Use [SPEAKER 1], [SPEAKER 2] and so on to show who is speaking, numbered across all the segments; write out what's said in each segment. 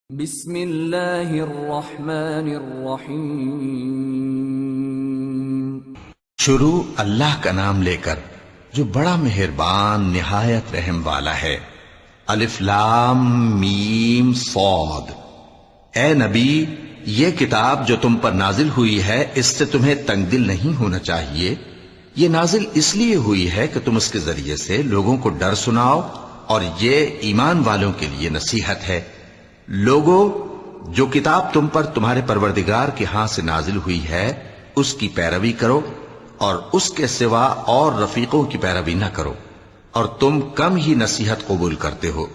[SPEAKER 1] بسم اللہ الرحمن الرحیم۔
[SPEAKER 2] شروع اللہ کا نام لے کر جو بڑا مہربان نہایت رحم والا ہے۔ الف لام میم صاد۔ اے نبی، یہ کتاب جو تم پر نازل ہوئی ہے اس سے تمہیں تنگ دل نہیں ہونا چاہیے۔ یہ نازل اس لیے ہوئی ہے کہ تم اس کے ذریعے سے لوگوں کو ڈر سناؤ، اور یہ ایمان والوں کے لیے نصیحت ہے۔ لوگو، جو کتاب تم پر تمہارے پروردگار کے ہاں سے نازل ہوئی ہے اس کی پیروی کرو، اور اس کے سوا اور رفیقوں کی پیروی نہ کرو، اور تم کم ہی نصیحت قبول کرتے ہو۔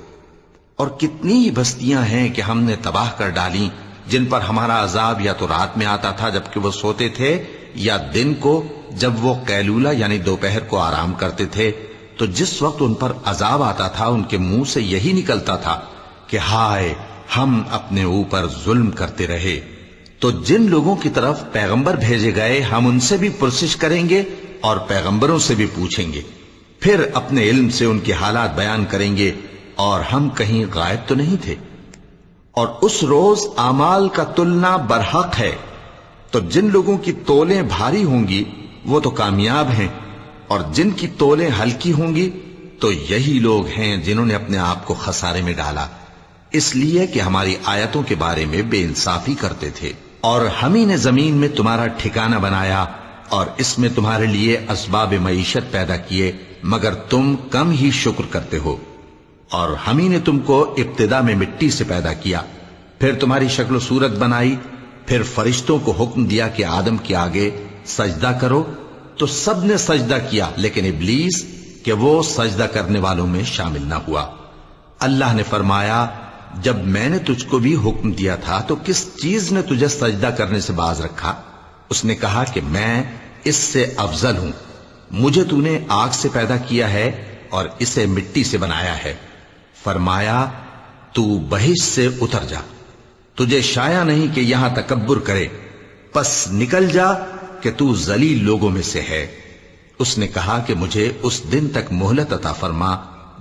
[SPEAKER 2] اور کتنی ہی بستیاں ہیں کہ ہم نے تباہ کر ڈالیں جن پر ہمارا عذاب یا تو رات میں آتا تھا جبکہ وہ سوتے تھے، یا دن کو جب وہ قیلولہ یعنی دوپہر کو آرام کرتے تھے، تو جس وقت ان پر عذاب آتا تھا ان کے منہ سے یہی نکلتا تھا کہ ہائے، ہم اپنے اوپر ظلم کرتے رہے۔ تو جن لوگوں کی طرف پیغمبر بھیجے گئے ہم ان سے بھی پرسش کریں گے اور پیغمبروں سے بھی پوچھیں گے، پھر اپنے علم سے ان کے حالات بیان کریں گے، اور ہم کہیں غائب تو نہیں تھے۔ اور اس روز اعمال کا تلنا برحق ہے، تو جن لوگوں کی تولیں بھاری ہوں گی وہ تو کامیاب ہیں، اور جن کی تولیں ہلکی ہوں گی تو یہی لوگ ہیں جنہوں نے اپنے آپ کو خسارے میں ڈالا، اس لیے کہ ہماری آیتوں کے بارے میں بے انصافی کرتے تھے۔ اور ہم ہی نے زمین میں تمہارا ٹھکانہ بنایا، اور اس میں تمہارے لیے اسباب معیشت پیدا کیے، مگر تم کم ہی شکر کرتے ہو۔ اور ہم ہی نے تم کو ابتدا میں مٹی سے پیدا کیا، پھر تمہاری شکل و صورت بنائی، پھر فرشتوں کو حکم دیا کہ آدم کے آگے سجدہ کرو، تو سب نے سجدہ کیا لیکن ابلیس کہ وہ سجدہ کرنے والوں میں شامل نہ ہوا۔ اللہ نے فرمایا، جب میں نے تجھ کو بھی حکم دیا تھا تو کس چیز نے تجھے سجدہ کرنے سے باز رکھا؟ اس نے کہا کہ میں اس سے افضل ہوں، مجھے تو نے آگ سے پیدا کیا ہے اور اسے مٹی سے بنایا ہے۔ فرمایا، تو بہشت سے اتر جا، تجھے شایع نہیں کہ یہاں تکبر کرے، پس نکل جا کہ تو ذلیل لوگوں میں سے ہے۔ اس نے کہا کہ مجھے اس دن تک مہلت عطا فرما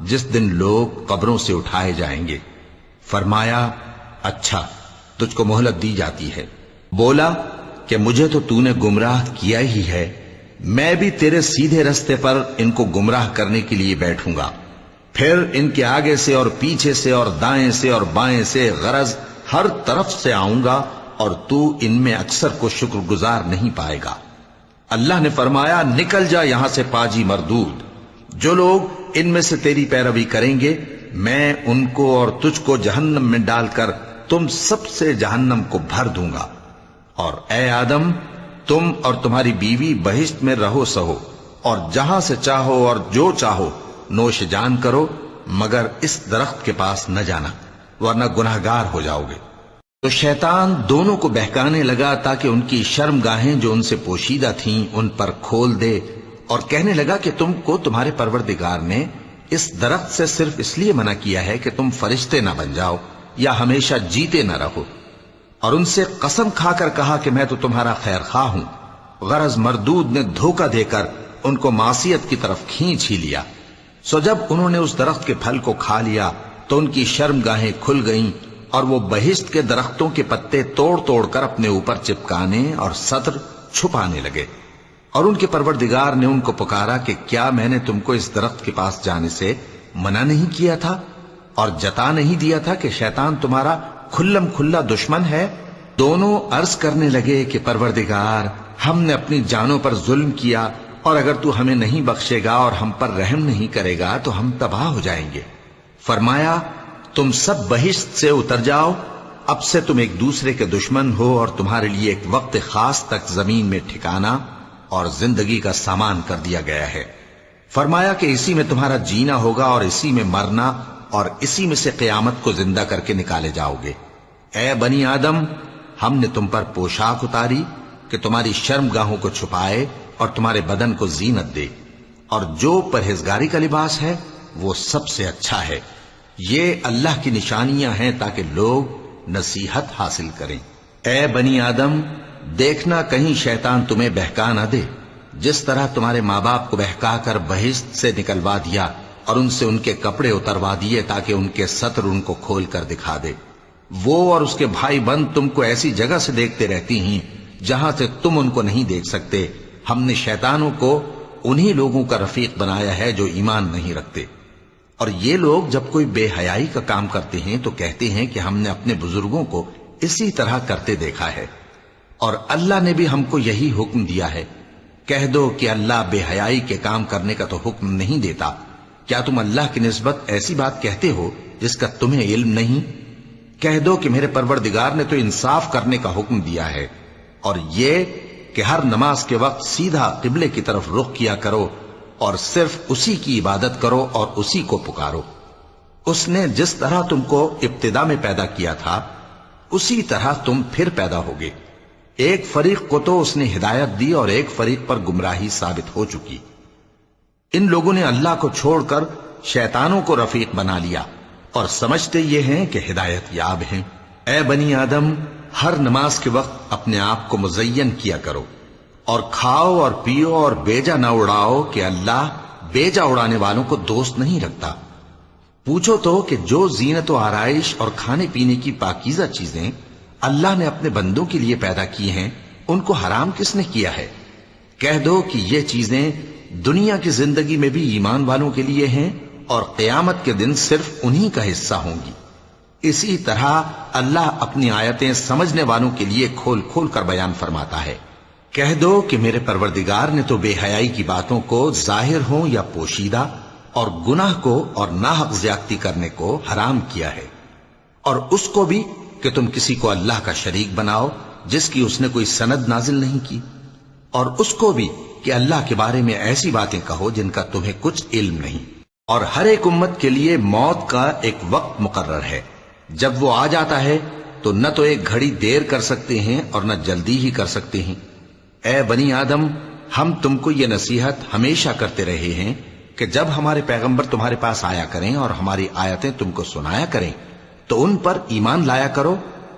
[SPEAKER 2] جس دن لوگ قبروں سے اٹھائے جائیں گے۔ فرمایا، اچھا، تجھ کو مہلت دی جاتی ہے۔ بولا کہ مجھے تو نے گمراہ کیا ہی ہے، میں بھی تیرے سیدھے رستے پر ان کو گمراہ کرنے کے لیے بیٹھوں گا، پھر ان کے آگے سے اور پیچھے سے اور دائیں سے اور بائیں سے، غرض ہر طرف سے آؤں گا، اور تو ان میں اکثر کو شکر گزار نہیں پائے گا۔ اللہ نے فرمایا، نکل جا یہاں سے پاجی مردود، جو لوگ ان میں سے تیری پیروی کریں گے میں ان کو اور تجھ کو جہنم میں ڈال کر تم سب سے جہنم کو بھر دوں گا۔ اور اے آدم، تم اور تمہاری بیوی بہشت میں رہو سہو، اور جہاں سے چاہو اور جو چاہو نوش جان کرو، مگر اس درخت کے پاس نہ جانا ورنہ گناہگار ہو جاؤ گے۔ تو شیطان دونوں کو بہکانے لگا تاکہ ان کی شرم گاہیں جو ان سے پوشیدہ تھیں ان پر کھول دے، اور کہنے لگا کہ تم کو تمہارے پروردگار نے اس درخت سے صرف اس لیے منع کیا ہے کہ تم فرشتے نہ بن جاؤ یا ہمیشہ جیتے نہ رہو۔ اور ان سے قسم کھا کر کہا کہ میں تو تمہارا خیر خواہ ہوں۔ غرض مردود نے دھوکہ دے کر ان کو معصیت کی طرف کھینچ ہی لیا۔ سو جب انہوں نے اس درخت کے پھل کو کھا لیا تو ان کی شرم گاہیں کھل گئیں، اور وہ بہشت کے درختوں کے پتے توڑ توڑ کر اپنے اوپر چپکانے اور سطر چھپانے لگے۔ اور ان کے پروردگار نے ان کو پکارا کہ کیا میں نے تم کو اس درخت کے پاس جانے سے منع نہیں کیا تھا، اور جتا نہیں دیا تھا کہ شیطان تمہارا کھلم کھلا دشمن ہے؟ دونوں عرض کرنے لگے کہ پروردگار، ہم نے اپنی جانوں پر ظلم کیا، اور اگر تو ہمیں نہیں بخشے گا اور ہم پر رحم نہیں کرے گا تو ہم تباہ ہو جائیں گے۔ فرمایا، تم سب بہشت سے اتر جاؤ، اب سے تم ایک دوسرے کے دشمن ہو، اور تمہارے لیے ایک وقت خاص تک زمین میں ٹھکانا اور زندگی کا سامان کر دیا گیا ہے۔ فرمایا کہ اسی میں تمہارا جینا ہوگا اور اسی میں مرنا، اور اسی میں سے قیامت کو زندہ کر کے نکالے جاؤ گے۔ اے بنی آدم، ہم نے تم پر پوشاک اتاری کہ تمہاری شرم گاہوں کو چھپائے اور تمہارے بدن کو زینت دے، اور جو پرہیزگاری کا لباس ہے وہ سب سے اچھا ہے۔ یہ اللہ کی نشانیاں ہیں تاکہ لوگ نصیحت حاصل کریں۔ اے بنی آدم، دیکھنا کہیں شیطان تمہیں بہکا نہ دے، جس طرح تمہارے ماں باپ کو بہکا کر بہشت سے نکلوا دیا اور ان سے ان کے کپڑے اتروا دیے تاکہ ان کے ستر ان کو کھول کر دکھا دے۔ وہ اور اس کے بھائی بند تم کو ایسی جگہ سے دیکھتے رہتی ہیں جہاں سے تم ان کو نہیں دیکھ سکتے۔ ہم نے شیطانوں کو انہی لوگوں کا رفیق بنایا ہے جو ایمان نہیں رکھتے۔ اور یہ لوگ جب کوئی بے حیائی کا کام کرتے ہیں تو کہتے ہیں کہ ہم نے اپنے بزرگوں کو اسی طرح کرتے دیکھا ہے، اور اللہ نے بھی ہم کو یہی حکم دیا ہے۔ کہہ دو کہ اللہ بے حیائی کے کام کرنے کا تو حکم نہیں دیتا۔ کیا تم اللہ کی نسبت ایسی بات کہتے ہو جس کا تمہیں علم نہیں؟ کہہ دو کہ میرے پروردگار نے تو انصاف کرنے کا حکم دیا ہے، اور یہ کہ ہر نماز کے وقت سیدھا قبلے کی طرف رخ کیا کرو اور صرف اسی کی عبادت کرو اور اسی کو پکارو۔ اس نے جس طرح تم کو ابتدا میں پیدا کیا تھا اسی طرح تم پھر پیدا ہوگے۔ ایک فریق کو تو اس نے ہدایت دی اور ایک فریق پر گمراہی ثابت ہو چکی۔ ان لوگوں نے اللہ کو چھوڑ کر شیطانوں کو رفیق بنا لیا اور سمجھتے یہ ہیں کہ ہدایت یاب ہیں۔ اے بنی آدم، ہر نماز کے وقت اپنے آپ کو مزین کیا کرو، اور کھاؤ اور پیو اور بیجا نہ اڑاؤ کہ اللہ بیجا اڑانے والوں کو دوست نہیں رکھتا۔ پوچھو تو کہ جو زینت و آرائش اور کھانے پینے کی پاکیزہ چیزیں اللہ نے اپنے بندوں کے لیے پیدا کی ہیں ان کو حرام کس نے کیا ہے؟ کہہ دو کہ یہ چیزیں دنیا کی زندگی میں بھی ایمان والوں کے لیے ہیں اور قیامت کے دن صرف انہی کا حصہ ہوں گی۔ اسی طرح اللہ اپنی آیتیں سمجھنے والوں کے لیے کھول کھول کر بیان فرماتا ہے۔ کہہ دو کہ میرے پروردگار نے تو بے حیائی کی باتوں کو ظاہر ہوں یا پوشیدہ اور گناہ کو اور ناحق زیادتی کرنے کو حرام کیا ہے، اور اس کو بھی کہ تم کسی کو اللہ کا شریک بناؤ جس کی اس نے کوئی سند نازل نہیں کی، اور اس کو بھی کہ اللہ کے بارے میں ایسی باتیں کہو جن کا تمہیں کچھ علم نہیں۔ اور ہر ایک امت کے لیے موت کا ایک وقت مقرر ہے، جب وہ آ جاتا ہے تو نہ تو ایک گھڑی دیر کر سکتے ہیں اور نہ جلدی ہی کر سکتے ہیں۔ اے بنی آدم، ہم تم کو یہ نصیحت ہمیشہ کرتے رہے ہیں کہ جب ہمارے پیغمبر تمہارے پاس آیا کریں اور ہماری آیتیں تم کو سنایا کریں تو ان پر ایمان لایا کرو،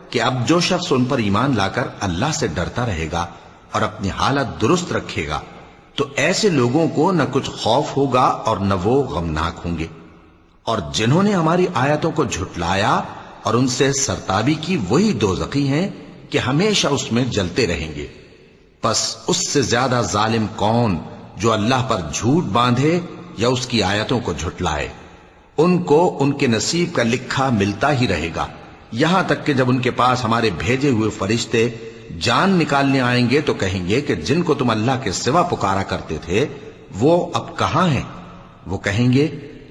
[SPEAKER 2] کہ اب جو شخص ان پر ایمان لا کر اللہ سے ڈرتا رہے گا اور اپنی حالت درست رکھے گا تو ایسے لوگوں کو نہ کچھ خوف ہوگا اور نہ وہ غمناک ہوں گے۔ اور جنہوں نے ہماری آیتوں کو جھٹلایا اور ان سے سرتابی کی وہی دوزخی ہیں کہ ہمیشہ اس میں جلتے رہیں گے۔ پس اس سے زیادہ ظالم کون جو اللہ پر جھوٹ باندھے یا اس کی آیتوں کو جھٹلائے؟ ان کو ان کے نصیب کا لکھا ملتا ہی رہے گا، یہاں تک کہ جب ان کے پاس ہمارے بھیجے ہوئے فرشتے جان نکالنے آئیں گے تو کہیں گے کہ جن کو تم اللہ کے سوا پکارا کرتے تھے وہ اب کہاں ہیں؟ وہ کہیں گے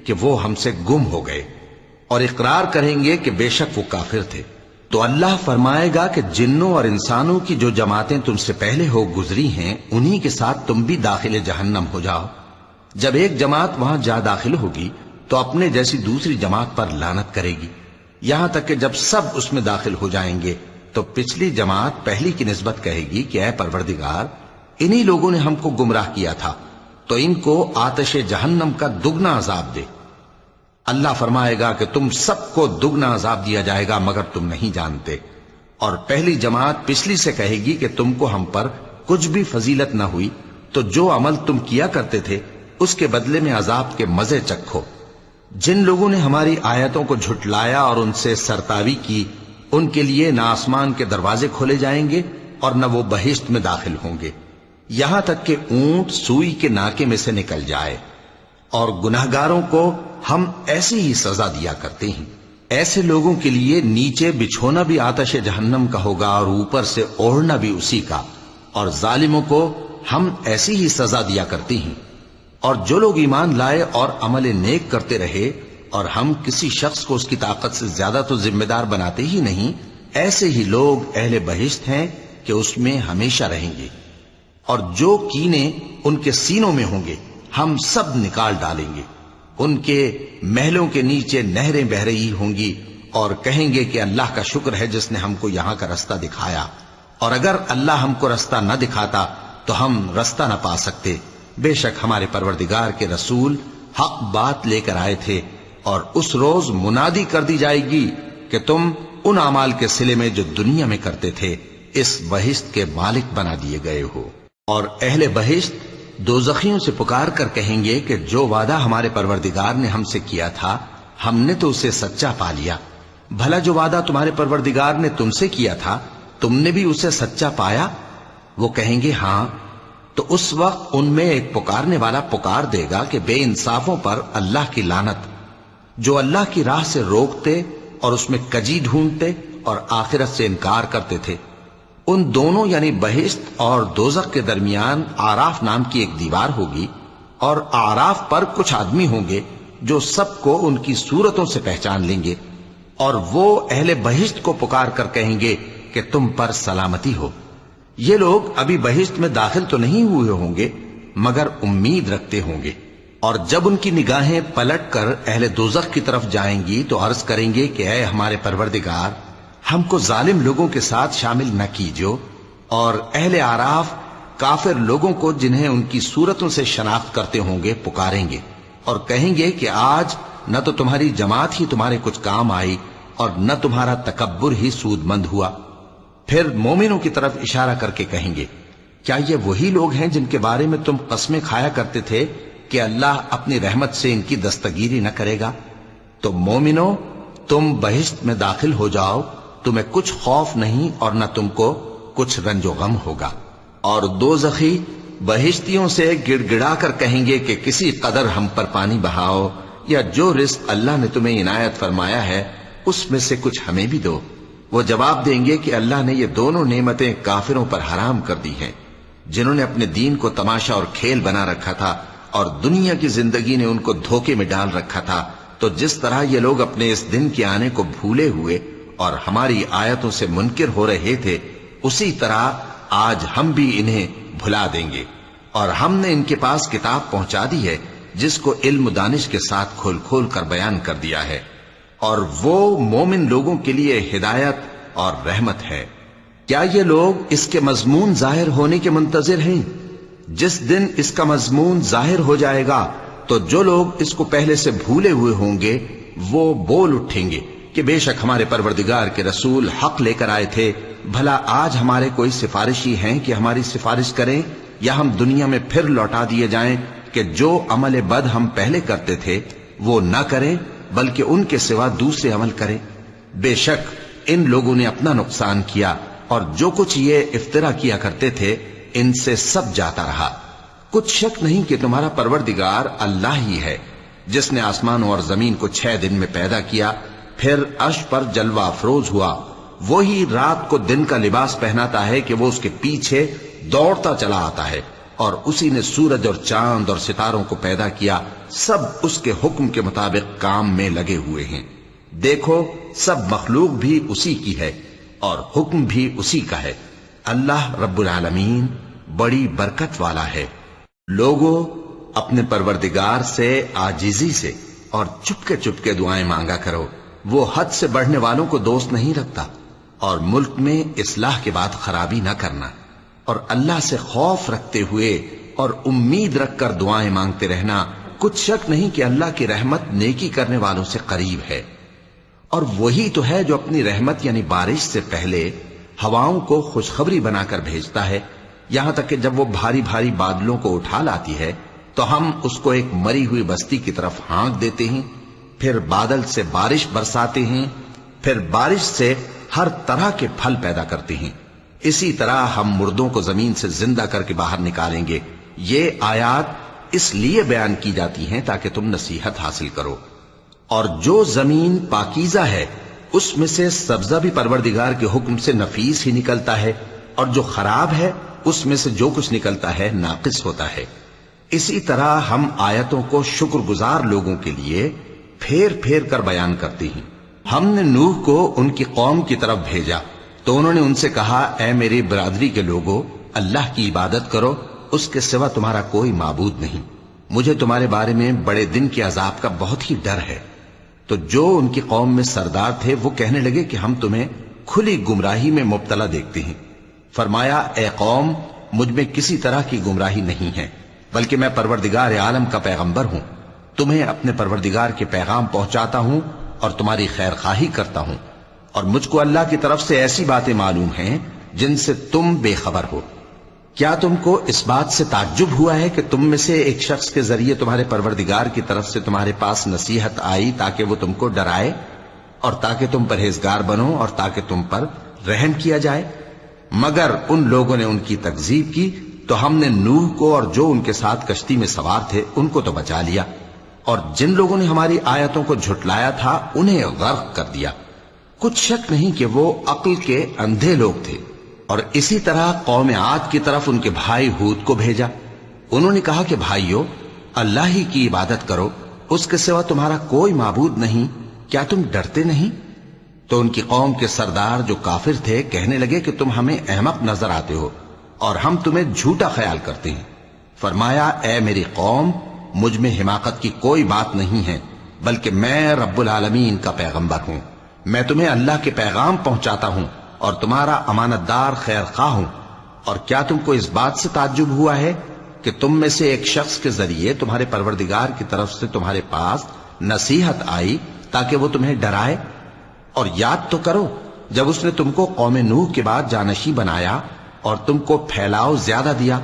[SPEAKER 2] کہ وہ ہم سے گم ہو گئے، اور اقرار کریں گے کہ بے شک وہ کافر تھے۔ تو اللہ فرمائے گا کہ جنوں اور انسانوں کی جو جماعتیں تم سے پہلے ہو گزری ہیں انہی کے ساتھ تم بھی داخل جہنم ہو جاؤ۔ جب ایک جماعت وہاں جا داخل ہوگی تو اپنے جیسی دوسری جماعت پر لعنت کرے گی، یہاں تک کہ جب سب اس میں داخل ہو جائیں گے تو پچھلی جماعت پہلی کی نسبت کہے گی کہ اے پروردگار، انہی لوگوں نے ہم کو گمراہ کیا تھا، تو ان کو آتش جہنم کا دگنا عذاب دے۔ اللہ فرمائے گا کہ تم سب کو دگنا عذاب دیا جائے گا مگر تم نہیں جانتے۔ اور پہلی جماعت پچھلی سے کہے گی کہ تم کو ہم پر کچھ بھی فضیلت نہ ہوئی، تو جو عمل تم کیا کرتے تھے اس کے بدلے میں عذاب کے مزے چکھو۔ جن لوگوں نے ہماری آیتوں کو جھٹلایا اور ان سے سرتاوی کی ان کے لیے نہ آسمان کے دروازے کھولے جائیں گے اور نہ وہ بہشت میں داخل ہوں گے، یہاں تک کہ اونٹ سوئی کے ناکے میں سے نکل جائے۔ اور گناہگاروں کو ہم ایسی ہی سزا دیا کرتے ہیں۔ ایسے لوگوں کے لیے نیچے بچھونا بھی آتش جہنم کا ہوگا اور اوپر سے اوڑھنا بھی اسی کا، اور ظالموں کو ہم ایسی ہی سزا دیا کرتے ہیں۔ اور جو لوگ ایمان لائے اور عمل نیک کرتے رہے اور ہم کسی شخص کو اس کی طاقت سے زیادہ تو ذمہ دار بناتے ہی نہیں، ایسے ہی لوگ اہل بہشت ہیں کہ اس میں ہمیشہ رہیں گے۔ اور جو کینے ان کے سینوں میں ہوں گے ہم سب نکال ڈالیں گے۔ ان کے محلوں کے نیچے نہریں بہہ رہی ہوں گی اور کہیں گے کہ اللہ کا شکر ہے جس نے ہم کو یہاں کا رستہ دکھایا، اور اگر اللہ ہم کو رستہ نہ دکھاتا تو ہم رستہ نہ پا سکتے۔ بے شک ہمارے پروردگار کے رسول حق بات لے کر آئے تھے، اور اس روز منادی کر دی جائے گی کہ تم ان اعمال کے صلے میں جو دنیا میں کرتے تھے اس بہشت کے مالک بنا دیے گئے ہو۔ اور اہل بہشت دوزخیوں سے پکار کر کہیں گے کہ جو وعدہ ہمارے پروردگار نے ہم سے کیا تھا ہم نے تو اسے سچا پا لیا، بھلا جو وعدہ تمہارے پروردگار نے تم سے کیا تھا تم نے بھی اسے سچا پایا؟ وہ کہیں گے ہاں، تو اس وقت ان میں ایک پکارنے والا پکار دے گا کہ بے انصافوں پر اللہ کی لعنت، جو اللہ کی راہ سے روکتے اور اس میں کجی ڈھونڈتے اور آخرت سے انکار کرتے تھے۔ ان دونوں یعنی بہشت اور دوزخ کے درمیان آراف نام کی ایک دیوار ہوگی، اور آراف پر کچھ آدمی ہوں گے جو سب کو ان کی صورتوں سے پہچان لیں گے، اور وہ اہل بہشت کو پکار کر کہیں گے کہ تم پر سلامتی ہو۔ یہ لوگ ابھی بہشت میں داخل تو نہیں ہوئے ہوں گے مگر امید رکھتے ہوں گے، اور جب ان کی نگاہیں پلٹ کر اہل دوزخ کی طرف جائیں گی تو عرض کریں گے کہ اے ہمارے پروردگار، ہم کو ظالم لوگوں کے ساتھ شامل نہ کیجو۔ اور اہل آراف کافر لوگوں کو جنہیں ان کی صورتوں سے شناخت کرتے ہوں گے پکاریں گے اور کہیں گے کہ آج نہ تو تمہاری جماعت ہی تمہارے کچھ کام آئی اور نہ تمہارا تکبر ہی سود مند ہوا۔ پھر مومنوں کی طرف اشارہ کر کے کہیں گے، کیا یہ وہی لوگ ہیں جن کے بارے میں تم قسمیں کھایا کرتے تھے کہ اللہ اپنی رحمت سے ان کی دستگیری نہ کرے گا؟ تو مومنوں، تم بہشت میں داخل ہو جاؤ، تمہیں کچھ خوف نہیں اور نہ تم کو کچھ رنج و غم ہوگا۔ اور دوزخی بہشتیوں سے گڑ گڑا کر کہیں گے کہ کسی قدر ہم پر پانی بہاؤ، یا جو رزق اللہ نے تمہیں عنایت فرمایا ہے اس میں سے کچھ ہمیں بھی دو۔ وہ جواب دیں گے کہ اللہ نے یہ دونوں نعمتیں کافروں پر حرام کر دی ہیں، جنہوں نے اپنے دین کو تماشا اور کھیل بنا رکھا تھا اور دنیا کی زندگی نے ان کو دھوکے میں ڈال رکھا تھا۔ تو جس طرح یہ لوگ اپنے اس دن کے آنے کو بھولے ہوئے اور ہماری آیتوں سے منکر ہو رہے تھے، اسی طرح آج ہم بھی انہیں بھلا دیں گے۔ اور ہم نے ان کے پاس کتاب پہنچا دی ہے جس کو علم و دانش کے ساتھ کھول کھول کر بیان کر دیا ہے، اور وہ مومن لوگوں کے لیے ہدایت اور رحمت ہے۔ کیا یہ لوگ اس کے مضمون ظاہر ہونے کے منتظر ہیں؟ جس دن اس کا مضمون ظاہر ہو جائے گا تو جو لوگ اس کو پہلے سے بھولے ہوئے ہوں گے وہ بول اٹھیں گے کہ بے شک ہمارے پروردگار کے رسول حق لے کر آئے تھے، بھلا آج ہمارے کوئی سفارشی ہیں کہ ہماری سفارش کریں، یا ہم دنیا میں پھر لوٹا دیے جائیں کہ جو عمل بد ہم پہلے کرتے تھے وہ نہ کریں بلکہ ان کے سوا دوسرے عمل کریں۔ بے شک ان لوگوں نے اپنا نقصان کیا، اور جو کچھ یہ افترا کیا کرتے تھے ان سے سب جاتا رہا۔ کچھ شک نہیں کہ تمہارا پروردگار اللہ ہی ہے جس نے آسمانوں اور زمین کو 6 دن میں پیدا کیا، پھر عرش پر جلوہ افروز ہوا۔ وہی رات کو دن کا لباس پہناتا ہے کہ وہ اس کے پیچھے دوڑتا چلا آتا ہے، اور اسی نے سورج اور چاند اور ستاروں کو پیدا کیا، سب اس کے حکم کے مطابق کام میں لگے ہوئے ہیں۔ دیکھو سب مخلوق بھی اسی کی ہے اور حکم بھی اسی کا ہے۔ اللہ رب العالمین بڑی برکت والا ہے۔ لوگوں، اپنے پروردگار سے عاجزی سے اور چپکے دعائیں مانگا کرو، وہ حد سے بڑھنے والوں کو دوست نہیں رکھتا، اور ملک میں اصلاح کے بعد خرابی نہ کرنا، اور اللہ سے خوف رکھتے ہوئے اور امید رکھ کر دعائیں مانگتے رہنا۔ کچھ شک نہیں کہ اللہ کی رحمت نیکی کرنے والوں سے قریب ہے، اور وہی تو ہے جو اپنی رحمت یعنی بارش سے پہلے ہواؤں کو خوشخبری بنا کر بھیجتا ہے، یہاں تک کہ جب وہ بھاری بھاری بادلوں کو اٹھا لاتی ہے تو ہم اس کو ایک مری ہوئی بستی کی طرف ہانک دیتے ہیں، پھر بادل سے بارش برساتے ہیں، پھر بارش سے ہر طرح کے پھل پیدا کرتے ہیں۔ اسی طرح ہم مردوں کو زمین سے زندہ کر کے باہر نکالیں گے۔ یہ آیات اس لیے بیان کی جاتی ہیں تاکہ تم نصیحت حاصل کرو۔ اور جو زمین پاکیزہ ہے اس میں سے سبزہ بھی پروردگار کے حکم سے نفیس ہی نکلتا ہے، اور جو خراب ہے اس میں سے جو کچھ نکلتا ہے ناقص ہوتا ہے۔ اسی طرح ہم آیتوں کو شکر گزار لوگوں کے لیے پھیر پھیر کر بیان کرتے ہیں۔ ہم نے نوح کو ان کی قوم کی طرف بھیجا تو انہوں نے ان سے کہا، اے میری برادری کے لوگوں، اللہ کی عبادت کرو، اس کے سوا تمہارا کوئی معبود نہیں۔ مجھے تمہارے بارے میں بڑے دن کے عذاب کا بہت ہی ڈر ہے۔ تو جو ان کی قوم میں سردار تھے وہ کہنے لگے کہ ہم تمہیں کھلی گمراہی میں مبتلا دیکھتے ہیں۔ فرمایا، اے قوم، مجھ میں کسی طرح کی گمراہی نہیں ہے، بلکہ میں پروردگار عالم کا پیغمبر ہوں، تمہیں اپنے پروردگار کے پیغام پہنچاتا ہوں اور تمہاری خیر خواہی کرتا ہوں، اور مجھ کو اللہ کی طرف سے ایسی باتیں معلوم ہیں جن سے تم بے خبر ہو۔ کیا تم کو اس بات سے تعجب ہوا ہے کہ تم میں سے ایک شخص کے ذریعے تمہارے پروردگار کی طرف سے تمہارے پاس نصیحت آئی تاکہ وہ تم کو ڈرائے؟ اور تاکہ تم پرہیزگار بنو اور تاکہ تم پر رحم کیا جائے۔ مگر ان لوگوں نے ان کی تکذیب کی تو ہم نے نوح کو اور جو ان کے ساتھ کشتی میں سوار تھے ان کو تو بچا لیا، اور جن لوگوں نے ہماری آیتوں کو جھٹلایا تھا انہیں غرق کر دیا۔ کچھ شک نہیں کہ وہ عقل کے اندھے لوگ تھے۔ اور اسی طرح قوم عاد کی طرف ان کے بھائی ہود کو بھیجا۔ انہوں نے کہا کہ بھائیو، اللہ ہی کی عبادت کرو، اس کے سوا تمہارا کوئی معبود نہیں، کیا تم ڈرتے نہیں؟ تو ان کی قوم کے سردار جو کافر تھے کہنے لگے کہ تم ہمیں احمق نظر آتے ہو اور ہم تمہیں جھوٹا خیال کرتے ہیں۔ فرمایا، اے میری قوم، مجھ میں حماقت کی کوئی بات نہیں ہے، بلکہ میں رب العالمین کا پیغمبر ہوں۔ میں تمہیں اللہ کے پیغام پہنچاتا ہوں اور تمہارا امانت دار خیر خواہ ہوں۔ اور کیا تم کو اس بات سے تعجب ہوا ہے کہ تم میں سے ایک شخص کے ذریعے تمہارے پروردگار کی طرف سے تمہارے پاس نصیحت آئی تاکہ وہ تمہیں ڈرائے؟ اور یاد تو کرو جب اس نے تم کو قوم نوح کے بعد جانشی بنایا اور تم کو پھیلاؤ زیادہ دیا۔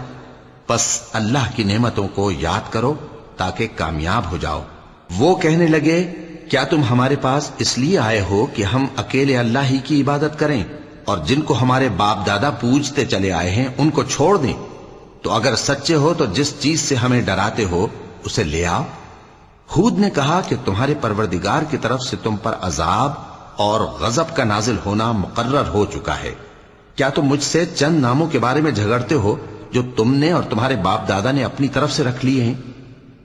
[SPEAKER 2] پس اللہ کی نعمتوں کو یاد کرو تاکہ کامیاب ہو جاؤ۔ وہ کہنے لگے، کیا تم ہمارے پاس اس لیے آئے ہو کہ ہم اکیلے اللہ ہی کی عبادت کریں اور جن کو ہمارے باپ دادا پوجتے چلے آئے ہیں ان کو چھوڑ دیں؟ تو اگر سچے ہو تو جس چیز سے ہمیں ڈراتے ہو اسے لے آؤ۔ ہود نے کہا کہ تمہارے پروردگار کی طرف سے تم پر عذاب اور غضب کا نازل ہونا مقرر ہو چکا ہے۔ کیا تم مجھ سے چند ناموں کے بارے میں جھگڑتے ہو جو تم نے اور تمہارے باپ دادا نے اپنی طرف سے رکھ لیے ہیں،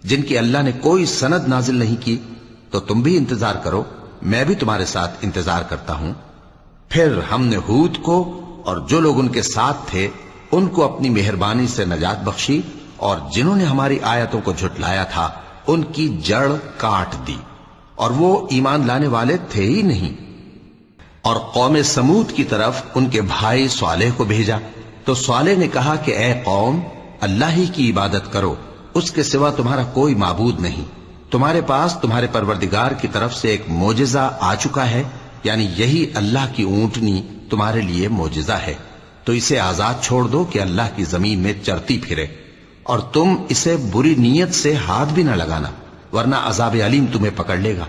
[SPEAKER 2] جن کی اللہ نے کوئی سند نازل نہیں کی؟ تو تم بھی انتظار کرو، میں بھی تمہارے ساتھ انتظار کرتا ہوں۔ پھر ہم نے ہود کو اور جو لوگ ان کے ساتھ تھے ان کو اپنی مہربانی سے نجات بخشی، اور جنہوں نے ہماری آیتوں کو جھٹلایا تھا ان کی جڑ کاٹ دی، اور وہ ایمان لانے والے تھے ہی نہیں۔ اور قوم سمود کی طرف ان کے بھائی صالح کو بھیجا تو صالح نے کہا کہ اے قوم، اللہ ہی کی عبادت کرو، اس کے سوا تمہارا کوئی معبود نہیں۔ تمہارے پاس تمہارے پروردگار کی طرف سے ایک معجزہ آ چکا ہے، یعنی یہی اللہ کی اونٹنی تمہارے لیے معجزہ ہے، تو اسے آزاد چھوڑ دو کہ اللہ کی زمین میں چرتی پھرے، اور تم اسے بری نیت سے ہاتھ بھی نہ لگانا، ورنہ عذاب علیم تمہیں پکڑ لے گا۔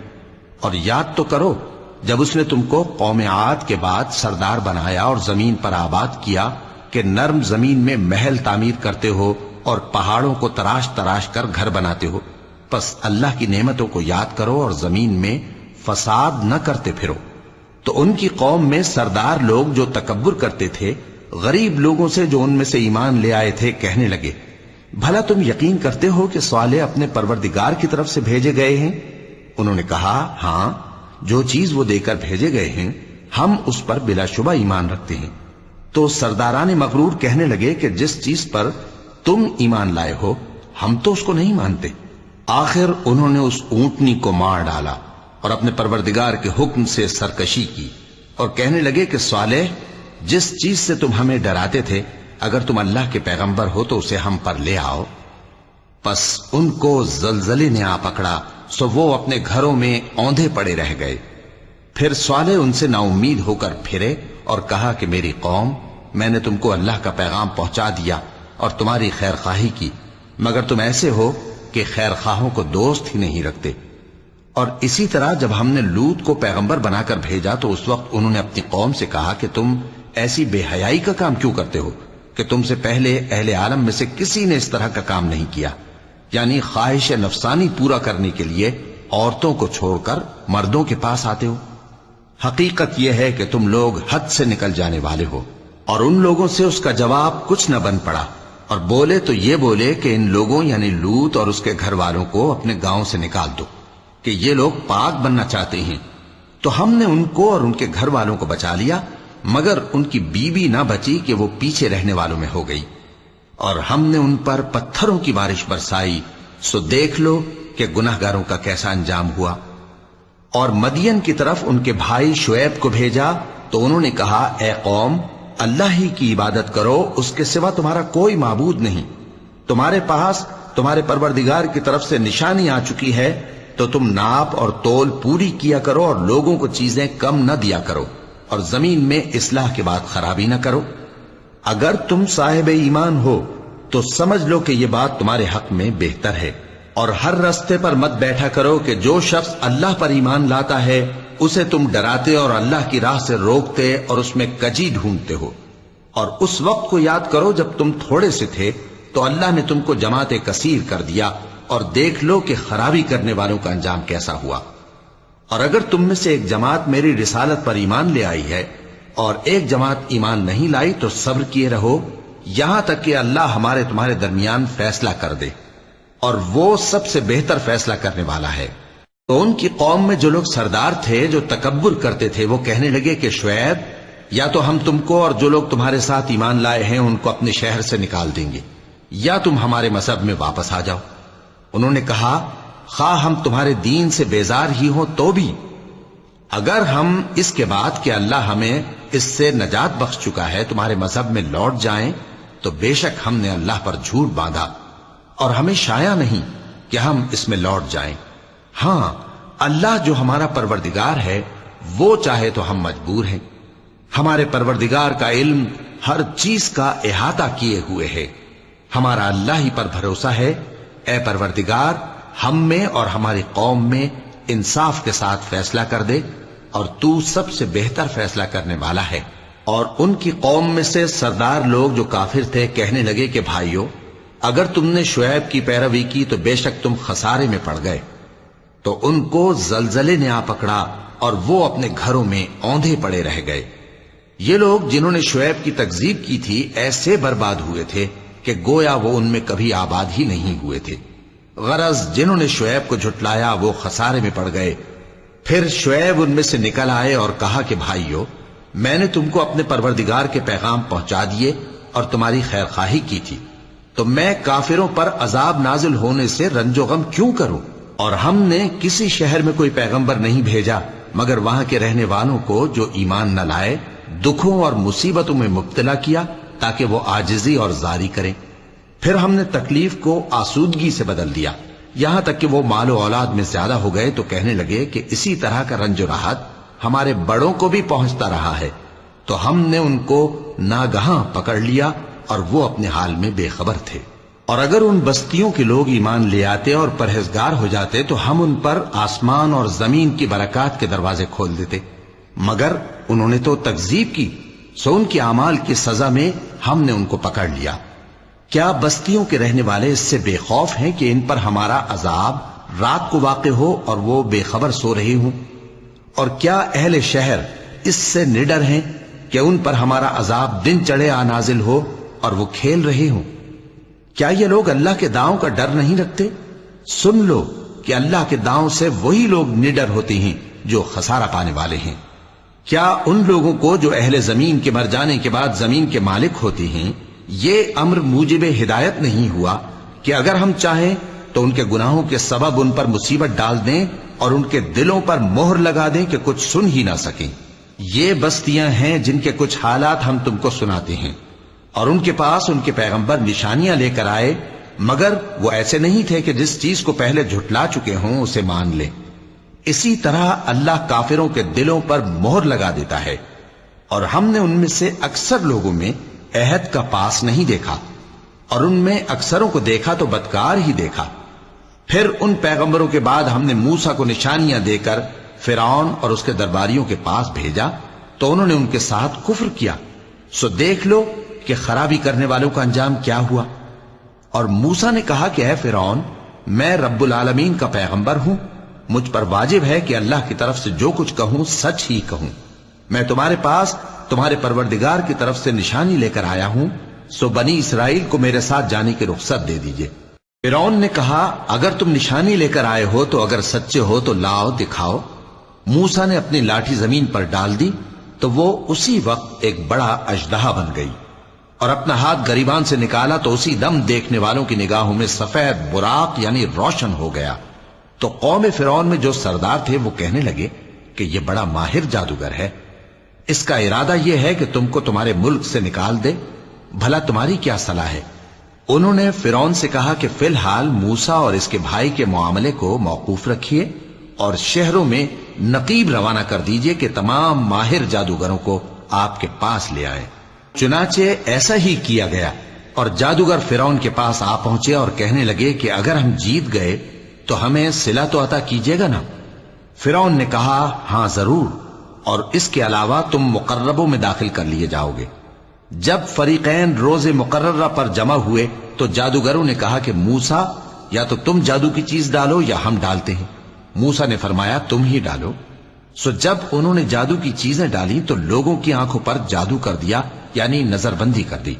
[SPEAKER 2] اور یاد تو کرو جب اس نے تم کو قوم عاد کے بعد سردار بنایا اور زمین پر آباد کیا کہ نرم زمین میں محل تعمیر کرتے ہو اور پہاڑوں کو تراش تراش کر گھر بناتے ہو۔ پس اللہ کی نعمتوں کو یاد کرو اور زمین میں فساد نہ کرتے پھرو۔ تو ان کی قوم میں سردار لوگ جو تکبر کرتے تھے غریب لوگوں سے جو ان میں سے ایمان لے آئے تھے کہنے لگے، بھلا تم یقین کرتے ہو کہ صالح اپنے پروردگار کی طرف سے بھیجے گئے ہیں؟ انہوں نے کہا، ہاں، جو چیز وہ دے کر بھیجے گئے ہیں ہم اس پر بلا شبہ ایمان رکھتے ہیں۔ تو سرداران مغرور کہنے لگے کہ جس چیز پر تم ایمان لائے ہو ہم تو اس کو نہیں مانتے۔ آخر انہوں نے اس اونٹنی کو مار ڈالا اور اپنے پروردگار کے حکم سے سرکشی کی، اور کہنے لگے کہ صالح، جس چیز سے تم ہمیں ڈراتے تھے اگر تم اللہ کے پیغمبر ہو تو اسے ہم پر لے آؤ۔ پس ان کو زلزلے نے آ پکڑا، سو وہ اپنے گھروں میں اوندھے پڑے رہ گئے۔ پھر صالح ان سے نا امید ہو کر پھرے اور کہا کہ میری قوم، میں نے تم کو اللہ کا پیغام پہنچا دیا اور تمہاری خیر خواہی کی، مگر تم ایسے ہو کہ خیر خواہوں کو دوست ہی نہیں رکھتے۔ اور اسی طرح جب ہم نے لوط کو پیغمبر بنا کر بھیجا تو اس وقت انہوں نے اپنی قوم سے کہا کہ تم ایسی بے حیائی کا کام کیوں کرتے ہو کہ تم سے پہلے اہل عالم میں سے کسی نے اس طرح کا کام نہیں کیا، یعنی خواہش نفسانی پورا کرنے کے لیے عورتوں کو چھوڑ کر مردوں کے پاس آتے ہو۔ حقیقت یہ ہے کہ تم لوگ حد سے نکل جانے والے ہو۔ اور ان لوگوں سے اس کا جواب کچھ نہ بن پڑا، اور بولے تو یہ بولے کہ ان لوگوں یعنی لوط اور اس کے گھر والوں کو اپنے گاؤں سے نکال دو کہ یہ لوگ پاک بننا چاہتے ہیں۔ تو ہم نے ان کو اور ان کے گھر والوں کو بچا لیا، مگر ان کی بیوی نہ بچی کہ وہ پیچھے رہنے والوں میں ہو گئی، اور ہم نے ان پر پتھروں کی بارش برسائی، سو دیکھ لو کہ گناہگاروں کا کیسا انجام ہوا۔ اور مدین کی طرف ان کے بھائی شعیب کو بھیجا تو انہوں نے کہا، اے قوم، اللہ ہی کی عبادت کرو، اس کے سوا تمہارا کوئی معبود نہیں۔ تمہارے پاس تمہارے پروردگار کی طرف سے نشانی آ چکی ہے، تو تم ناپ اور تول پوری کیا کرو اور لوگوں کو چیزیں کم نہ دیا کرو، اور زمین میں اصلاح کے بعد خرابی نہ کرو۔ اگر تم صاحب ایمان ہو تو سمجھ لو کہ یہ بات تمہارے حق میں بہتر ہے، اور ہر رستے پر مت بیٹھا کرو کہ جو شخص اللہ پر ایمان لاتا ہے اسے تم ڈراتے اور اللہ کی راہ سے روکتے اور اس میں کجی ڈھونڈتے ہو۔ اور اس وقت کو یاد کرو جب تم تھوڑے سے تھے تو اللہ نے تم کو جماعت کثیر کر دیا، اور دیکھ لو کہ خرابی کرنے والوں کا انجام کیسا ہوا۔ اور اگر تم میں سے ایک جماعت میری رسالت پر ایمان لے آئی ہے اور ایک جماعت ایمان نہیں لائی تو صبر کیے رہو یہاں تک کہ اللہ ہمارے تمہارے درمیان فیصلہ کر دے، اور وہ سب سے بہتر فیصلہ کرنے والا ہے۔ تو ان کی قوم میں جو لوگ سردار تھے جو تکبر کرتے تھے وہ کہنے لگے کہ شعیب، یا تو ہم تم کو اور جو لوگ تمہارے ساتھ ایمان لائے ہیں ان کو اپنے شہر سے نکال دیں گے، یا تم ہمارے مذہب میں واپس آ جاؤ۔ انہوں نے کہا خواہ ہم تمہارے دین سے بیزار ہی ہوں تو بھی، اگر ہم اس کے بعد کہ اللہ ہمیں اس سے نجات بخش چکا ہے تمہارے مذہب میں لوٹ جائیں تو بے شک ہم نے اللہ پر جھوٹ باندھا، اور ہمیں شایع نہیں کہ ہم اس میں لوٹ جائیں۔ ہاں، اللہ جو ہمارا پروردگار ہے وہ چاہے تو ہم مجبور ہیں۔ ہمارے پروردگار کا علم ہر چیز کا احاطہ کیے ہوئے ہے۔ ہمارا اللہ ہی پر بھروسہ ہے۔ اے پروردگار، ہم میں اور ہماری قوم میں انصاف کے ساتھ فیصلہ کر دے، اور تو سب سے بہتر فیصلہ کرنے والا ہے۔ اور ان کی قوم میں سے سردار لوگ جو کافر تھے کہنے لگے کہ بھائیو، اگر تم نے شعیب کی پیروی کی تو بے شک تم خسارے میں پڑ گئے۔ تو ان کو زلزلے نے آ پکڑا اور وہ اپنے گھروں میں اوندھے پڑے رہ گئے۔ یہ لوگ جنہوں نے شعیب کی تکذیب کی تھی ایسے برباد ہوئے تھے کہ گویا وہ ان میں کبھی آباد ہی نہیں ہوئے تھے۔ غرض جنہوں نے شعیب کو جھٹلایا وہ خسارے میں پڑ گئے۔ پھر شعیب ان میں سے نکل آئے اور کہا کہ بھائیو، میں نے تم کو اپنے پروردگار کے پیغام پہنچا دیے اور تمہاری خیر خواہی کی تھی، تو میں کافروں پر عذاب نازل ہونے سے رنج و غم کیوں کروں؟ اور ہم نے کسی شہر میں کوئی پیغمبر نہیں بھیجا مگر وہاں کے رہنے والوں کو جو ایمان نہ لائے دکھوں اور مصیبتوں میں مبتلا کیا تاکہ وہ عاجزی اور زاری کریں۔ پھر ہم نے تکلیف کو آسودگی سے بدل دیا، یہاں تک کہ وہ مال و اولاد میں زیادہ ہو گئے تو کہنے لگے کہ اسی طرح کا رنج و راحت ہمارے بڑوں کو بھی پہنچتا رہا ہے۔ تو ہم نے ان کو ناگہاں پکڑ لیا اور وہ اپنے حال میں بے خبر تھے۔ اور اگر ان بستیوں کے لوگ ایمان لے آتے اور پرہیزگار ہو جاتے تو ہم ان پر آسمان اور زمین کی برکات کے دروازے کھول دیتے، مگر انہوں نے تو تکذیب کی، سو ان کے اعمال کی سزا میں ہم نے ان کو پکڑ لیا۔ کیا بستیوں کے رہنے والے اس سے بے خوف ہیں کہ ان پر ہمارا عذاب رات کو واقع ہو اور وہ بے خبر سو رہے ہوں؟ اور کیا اہل شہر اس سے نڈر ہیں کہ ان پر ہمارا عذاب دن چڑھے آ نازل ہو اور وہ کھیل رہے ہوں؟ کیا یہ لوگ اللہ کے داؤں کا ڈر نہیں رکھتے؟ سن لو کہ اللہ کے داؤں سے وہی لوگ نڈر ہوتے ہیں جو خسارہ پانے والے ہیں۔ کیا ان لوگوں کو جو اہل زمین کے مر جانے کے بعد زمین کے مالک ہوتے ہیں یہ امر موجب ہدایت نہیں ہوا کہ اگر ہم چاہیں تو ان کے گناہوں کے سبب ان پر مصیبت ڈال دیں اور ان کے دلوں پر مہر لگا دیں کہ کچھ سن ہی نہ سکیں؟ یہ بستیاں ہیں جن کے کچھ حالات ہم تم کو سناتے ہیں، اور ان کے پاس ان کے پیغمبر نشانیاں لے کر آئے، مگر وہ ایسے نہیں تھے کہ جس چیز کو پہلے جھٹلا چکے ہوں اسے مان لیں۔ اسی طرح اللہ کافروں کے دلوں پر مہر لگا دیتا ہے، اور ہم نے ان میں سے اکثر لوگوں میں عہد کا پاس نہیں دیکھا، اور ان میں اکثروں کو دیکھا تو بدکار ہی دیکھا۔ پھر ان پیغمبروں کے بعد ہم نے موسیٰ کو نشانیاں دے کر فرعون اور اس کے درباریوں کے پاس بھیجا تو انہوں نے ان کے ساتھ کفر کیا، سو دیکھ لو کہ خرابی کرنے والوں کا انجام کیا ہوا۔ اور موسیٰ نے کہا کہ اے فرعون، میں رب العالمین کا پیغمبر ہوں، مجھ پر واجب ہے کہ اللہ کی طرف سے جو کچھ کہوں سچ ہی کہوں۔ میں تمہارے پاس تمہارے پروردگار کی طرف سے نشانی لے کر آیا ہوں، سو بنی اسرائیل کو میرے ساتھ جانے کی رخصت دے دیجئے۔ فرعون نے کہا اگر تم نشانی لے کر آئے ہو تو اگر سچے ہو تو لاؤ دکھاؤ۔ موسیٰ نے اپنی لاٹھی زمین پر ڈال دی تو وہ اسی وقت ایک بڑا اژدہا بن گئی، اور اپنا ہاتھ گریبان سے نکالا تو اسی دم دیکھنے والوں کی نگاہوں میں سفید براق یعنی روشن ہو گیا۔ تو قوم فرعون میں جو سردار تھے وہ کہنے لگے کہ یہ بڑا ماہر جادوگر ہے، اس کا ارادہ یہ ہے کہ تم کو تمہارے ملک سے نکال دے، بھلا تمہاری کیا صلاح ہے؟ انہوں نے فرعون سے کہا کہ فی الحال موسیٰ اور اس کے بھائی کے معاملے کو موقوف رکھیے اور شہروں میں نقیب روانہ کر دیجئے کہ تمام ماہر جادوگروں کو آپ کے پاس لے آئیں۔ چنانچہ ایسا ہی کیا گیا، اور جادوگر فرعون کے پاس آ پہنچے اور کہنے لگے کہ اگر ہم جیت گئے تو ہمیں صلہ تو عطا کیجیے گا نا؟ فرعون نے کہا ہاں ضرور، اور اس کے علاوہ تم مقربوں میں داخل کر لیے جاؤ گے۔ جب فریقین روز مقررہ پر جمع ہوئے تو جادوگروں نے کہا کہ موسیٰ یا تو تم جادو کی چیز ڈالو یا ہم ڈالتے ہیں۔ موسیٰ نے فرمایا تم ہی ڈالو۔ سو جب انہوں نے جادو کی چیزیں ڈالی تو لوگوں کی آنکھوں پر جادو کر دیا، یعنی نظر بندی کر دی،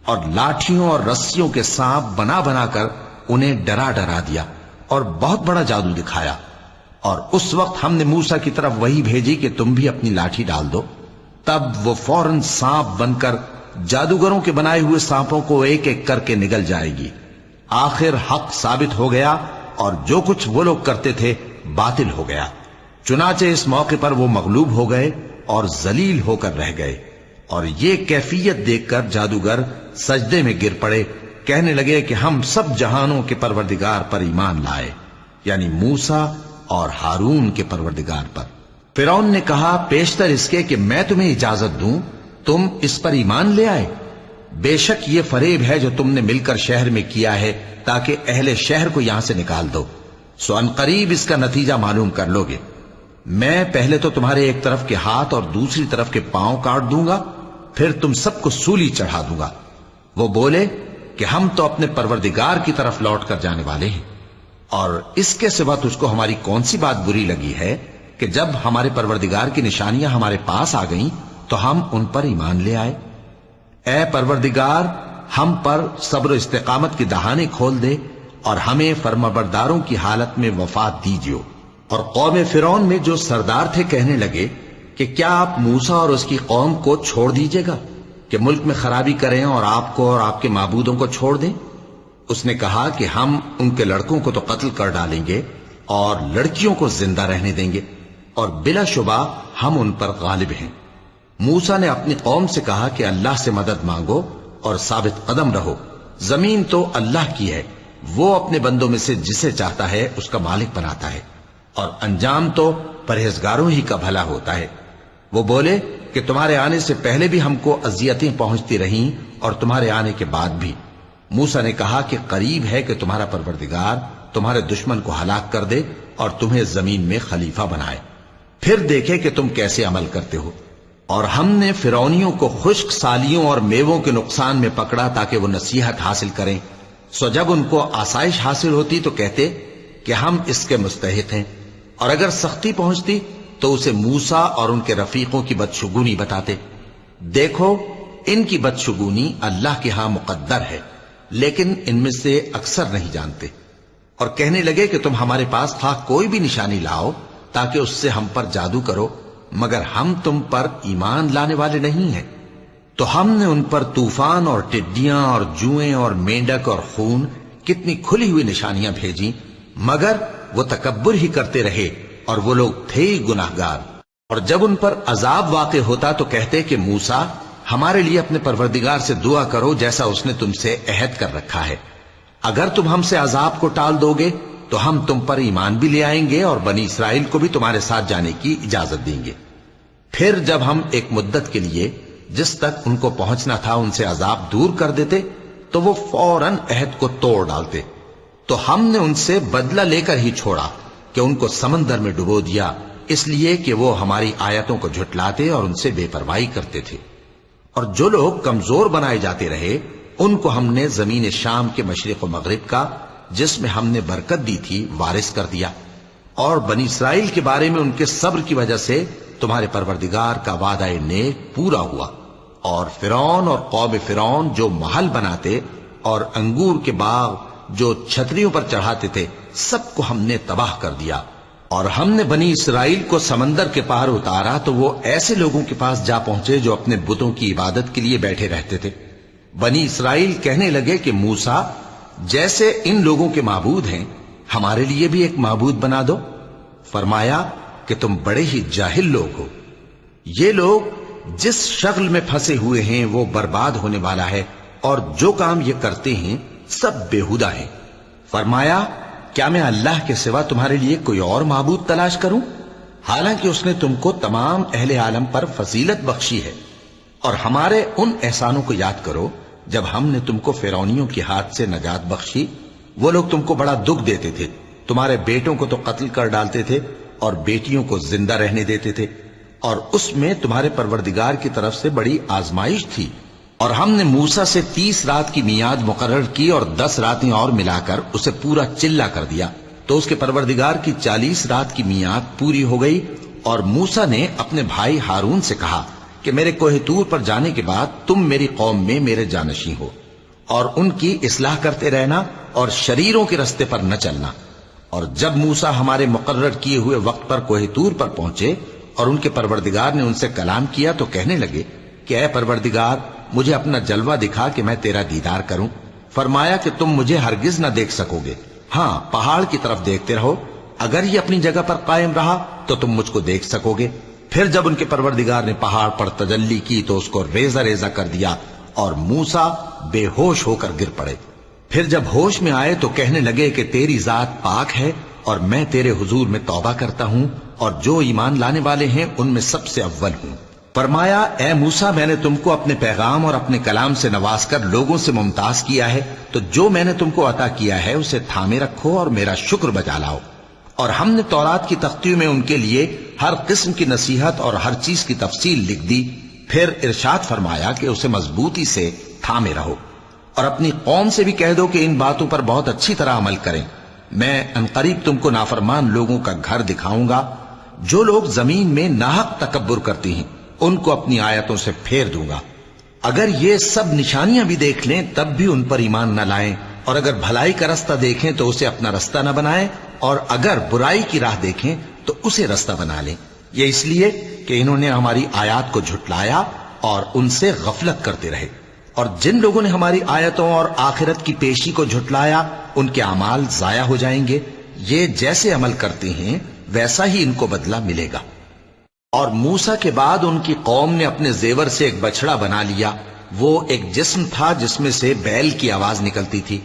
[SPEAKER 2] اور لاٹھیوں اور رسیوں کے سانپ بنا بنا کر انہیں ڈرا ڈرا دیا اور بہت بڑا جادو دکھایا۔ اور اس وقت ہم نے موسیٰ کی طرف وحی بھیجی کہ تم بھی اپنی لاٹھی ڈال دو، تب وہ فوراً سانپ بن کر جادوگروں کے بنائے ہوئے سانپوں کو ایک ایک کر کے نگل جائے گی۔ آخر حق ثابت ہو گیا اور جو کچھ وہ لوگ کرتے تھے باطل ہو گیا۔ چنانچہ اس موقع پر وہ مغلوب ہو گئے اور ذلیل ہو کر رہ گئے، اور یہ کیفیت دیکھ کر جادوگر سجدے میں گر پڑے، کہنے لگے کہ ہم سب جہانوں کے پروردگار پر ایمان لائے، یعنی موسیٰ اور ہارون کے پروردگار پر۔ فرعون نے کہا پیشتر اس کے کہ میں تمہیں اجازت دوں تم اس پر ایمان لے آئے؟ بے شک یہ فریب ہے جو تم نے مل کر شہر میں کیا ہے تاکہ اہل شہر کو یہاں سے نکال دو، سو ان قریب اس کا نتیجہ معلوم کر لو گے۔ میں پہلے تو تمہارے ایک طرف کے ہاتھ اور دوسری طرف کے پاؤں کاٹ دوں گا، پھر تم سب کو سولی چڑھا دوں گا۔ وہ بولے کہ ہم تو اپنے پروردگار کی طرف لوٹ کر جانے والے ہیں، اور اس کے سوا تجھ کو ہماری کون سی بات بری لگی ہے کہ جب ہمارے پروردگار کی نشانیاں ہمارے پاس آ گئیں تو ہم ان پر ایمان لے آئے؟ اے پروردگار، ہم پر صبر و استقامت کی دہانے کھول دے اور ہمیں فرمانبرداروں کی حالت میں وفات دیجیو۔ اور قوم فرعون میں جو سردار تھے کہنے لگے کہ کیا آپ موسیٰ اور اس کی قوم کو چھوڑ دیجیے گا کہ ملک میں خرابی کریں اور آپ کو اور آپ کے معبودوں کو چھوڑ دیں؟ اس نے کہا کہ ہم ان کے لڑکوں کو تو قتل کر ڈالیں گے اور لڑکیوں کو زندہ رہنے دیں گے، اور بلا شبہ ہم ان پر غالب ہیں۔ موسیٰ نے اپنی قوم سے کہا کہ اللہ سے مدد مانگو اور ثابت قدم رہو، زمین تو اللہ کی ہے، وہ اپنے بندوں میں سے جسے چاہتا ہے اس کا مالک بناتا ہے، اور انجام تو پرہیزگاروں ہی کا بھلا ہوتا ہے۔ وہ بولے کہ تمہارے آنے سے پہلے بھی ہم کو اذیتیں پہنچتی رہیں اور تمہارے آنے کے بعد بھی۔ موسیٰ نے کہا کہ قریب ہے کہ تمہارا پروردگار تمہارے دشمن کو ہلاک کر دے اور تمہیں زمین میں خلیفہ بنائے، پھر دیکھے کہ تم کیسے عمل کرتے ہو۔ اور ہم نے فرعونیوں کو خشک سالیوں اور میووں کے نقصان میں پکڑا تاکہ وہ نصیحت حاصل کریں، سو جب ان کو آسائش حاصل ہوتی تو کہتے کہ ہم اس کے مستحق ہیں، اور اگر سختی پہنچتی تو اسے موسیٰ اور ان کے رفیقوں کی بدشگونی بتاتے۔ دیکھو ان کی بدشگونی اللہ کے ہاں مقدر ہے، لیکن ان میں سے اکثر نہیں جانتے۔ اور کہنے لگے کہ تم ہمارے پاس خواہ کوئی بھی نشانی لاؤ تاکہ اس سے ہم پر جادو کرو، مگر ہم تم پر ایمان لانے والے نہیں ہیں۔ تو ہم نے ان پر طوفان اور ٹڈیاں اور جوئیں اور مینڈک اور خون کتنی کھلی ہوئی نشانیاں بھیجیں، مگر وہ تکبر ہی کرتے رہے اور وہ لوگ تھے ہی گناہگار۔ اور جب ان پر عذاب واقع ہوتا تو کہتے کہ موسیٰ ہمارے لیے اپنے پروردگار سے دعا کرو جیسا اس نے تم سے عہد کر رکھا ہے، اگر تم ہم سے عذاب کو ٹال دو گے تو ہم تم پر ایمان بھی لے آئیں گے اور بنی اسرائیل کو بھی تمہارے ساتھ جانے کی اجازت دیں گے۔ پھر جب ہم ایک مدت کے لیے جس تک ان کو پہنچنا تھا ان سے عذاب دور کر دیتے تو وہ فوراً عہد کو توڑ ڈالتے، تو ہم نے ان سے بدلہ لے کر ہی چھوڑا کہ ان کو سمندر میں ڈبو دیا، اس لیے کہ وہ ہماری آیتوں کو جھٹلاتے اور ان سے بے پرواہی کرتے تھے۔ اور جو لوگ کمزور بنائے جاتے رہے ان کو ہم نے زمین شام کے مشرق و مغرب کا جس میں ہم نے برکت دی تھی وارث کر دیا، اور بنی اسرائیل کے بارے میں ان کے صبر کی وجہ سے تمہارے پروردگار کا وعدہ نیک پورا ہوا۔ اور فرعون اور قوم فرعون جو محل بناتے اور انگور کے باغ جو چھتریوں پر چڑھاتے تھے سب کو ہم نے تباہ کر دیا۔ اور ہم نے بنی اسرائیل کو سمندر کے پار اتارا تو وہ ایسے لوگوں کے پاس جا پہنچے جو اپنے بتوں کی عبادت کے لیے بیٹھے رہتے تھے۔ بنی اسرائیل کہنے لگے کہ موسیٰ جیسے ان لوگوں کے معبود ہیں ہمارے لیے بھی ایک معبود بنا دو۔ فرمایا کہ تم بڑے ہی جاہل لوگ ہو، یہ لوگ جس شغل میں پھنسے ہوئے ہیں وہ برباد ہونے والا ہے، اور جو کام یہ کرتے ہیں سب بیہودہ ہیں۔ فرمایا کیا میں اللہ کے سوا تمہارے لیے کوئی اور معبود تلاش کروں، حالانکہ اس نے تم کو تمام اہل عالم پر فضیلت بخشی ہے۔ اور ہمارے ان احسانوں کو یاد کرو جب ہم نے تم کو فرعونیوں کے ہاتھ سے نجات بخشی، وہ لوگ تم کو بڑا دکھ دیتے تھے، تمہارے بیٹوں کو تو قتل کر ڈالتے تھے اور بیٹیوں کو زندہ رہنے دیتے تھے، اور اس میں تمہارے پروردگار کی طرف سے بڑی آزمائش تھی۔ اور ہم نے موسیٰ سے 30 رات کی میعاد مقرر کی اور 10 راتیں اور ملا کر اسے پورا چلہ کر دیا، تو اس کے پروردگار کی 40 رات کی میعاد پوری ہو گئی۔ اور موسیٰ نے اپنے بھائی ہارون سے کہا کہ میرے کوہ طور پر جانے کے بعد تم میری قوم میں میرے جانشین ہو، اور ان کی اصلاح کرتے رہنا اور شریروں کے رستے پر نہ چلنا۔ اور جب موسیٰ ہمارے مقرر کیے ہوئے وقت پر کوہ طور پر پہنچے اور ان کے پروردگار نے ان سے کلام کیا تو کہنے لگے کہ اے پروردگار، مجھے اپنا جلوہ دکھا کہ میں تیرا دیدار کروں۔ فرمایا کہ تم مجھے ہرگز نہ دیکھ سکو گے، ہاں پہاڑ کی طرف دیکھتے رہو، اگر یہ اپنی جگہ پر قائم رہا تو تم مجھ کو دیکھ سکو گے۔ پھر جب ان کے پروردگار نے پہاڑ پر تجلی کی تو اس کو ریزہ ریزہ کر دیا اور موسیٰ بے ہوش ہو کر گر پڑے۔ پھر جب ہوش میں آئے تو کہنے لگے کہ تیری ذات پاک ہے اور میں تیرے حضور میں توبہ کرتا ہوں اور جو ایمان لانے والے ہیں ان میں سب سے اول ہوں۔ فرمایا اے موسیٰ، میں نے تم کو اپنے پیغام اور اپنے کلام سے نواز کر لوگوں سے ممتاز کیا ہے، تو جو میں نے تم کو عطا کیا ہے اسے تھامے رکھو اور میرا شکر بجا لاؤ۔ اور ہم نے تورات کی تختیوں میں ان کے لیے ہر قسم کی نصیحت اور ہر چیز کی تفصیل لکھ دی۔ پھر ارشاد فرمایا کہ اسے مضبوطی سے تھامے رہو، اور اپنی قوم سے بھی کہہ دو کہ ان باتوں پر بہت اچھی طرح عمل کریں۔ میں انقریب تم کو نافرمان لوگوں کا گھر دکھاؤں گا، جو لوگ زمین میں ناحق تکبر کرتی ہیں ان کو اپنی آیتوں سے پھیر دوں گا۔ اگر یہ سب نشانیاں بھی دیکھ لیں تب بھی ان پر ایمان نہ لائیں، اور اگر بھلائی کا رستہ دیکھیں تو اسے اپنا رستہ نہ بنائیں، اور اگر برائی کی راہ دیکھیں تو اسے رستہ بنا لیں۔ یہ اس لیے کہ انہوں نے ہماری آیات کو جھٹلایا اور ان سے غفلت کرتے رہے۔ اور جن لوگوں نے ہماری آیتوں اور آخرت کی پیشی کو جھٹلایا ان کے اعمال ضائع ہو جائیں گے۔ یہ جیسے عمل کرتے ہیں ویسا ہی ان کو بدلہ ملے گا۔ اور موسیٰ کے بعد ان کی قوم نے اپنے زیور سے ایک بچڑا بنا لیا، وہ ایک جسم تھا جس میں سے بیل کی آواز نکلتی تھی۔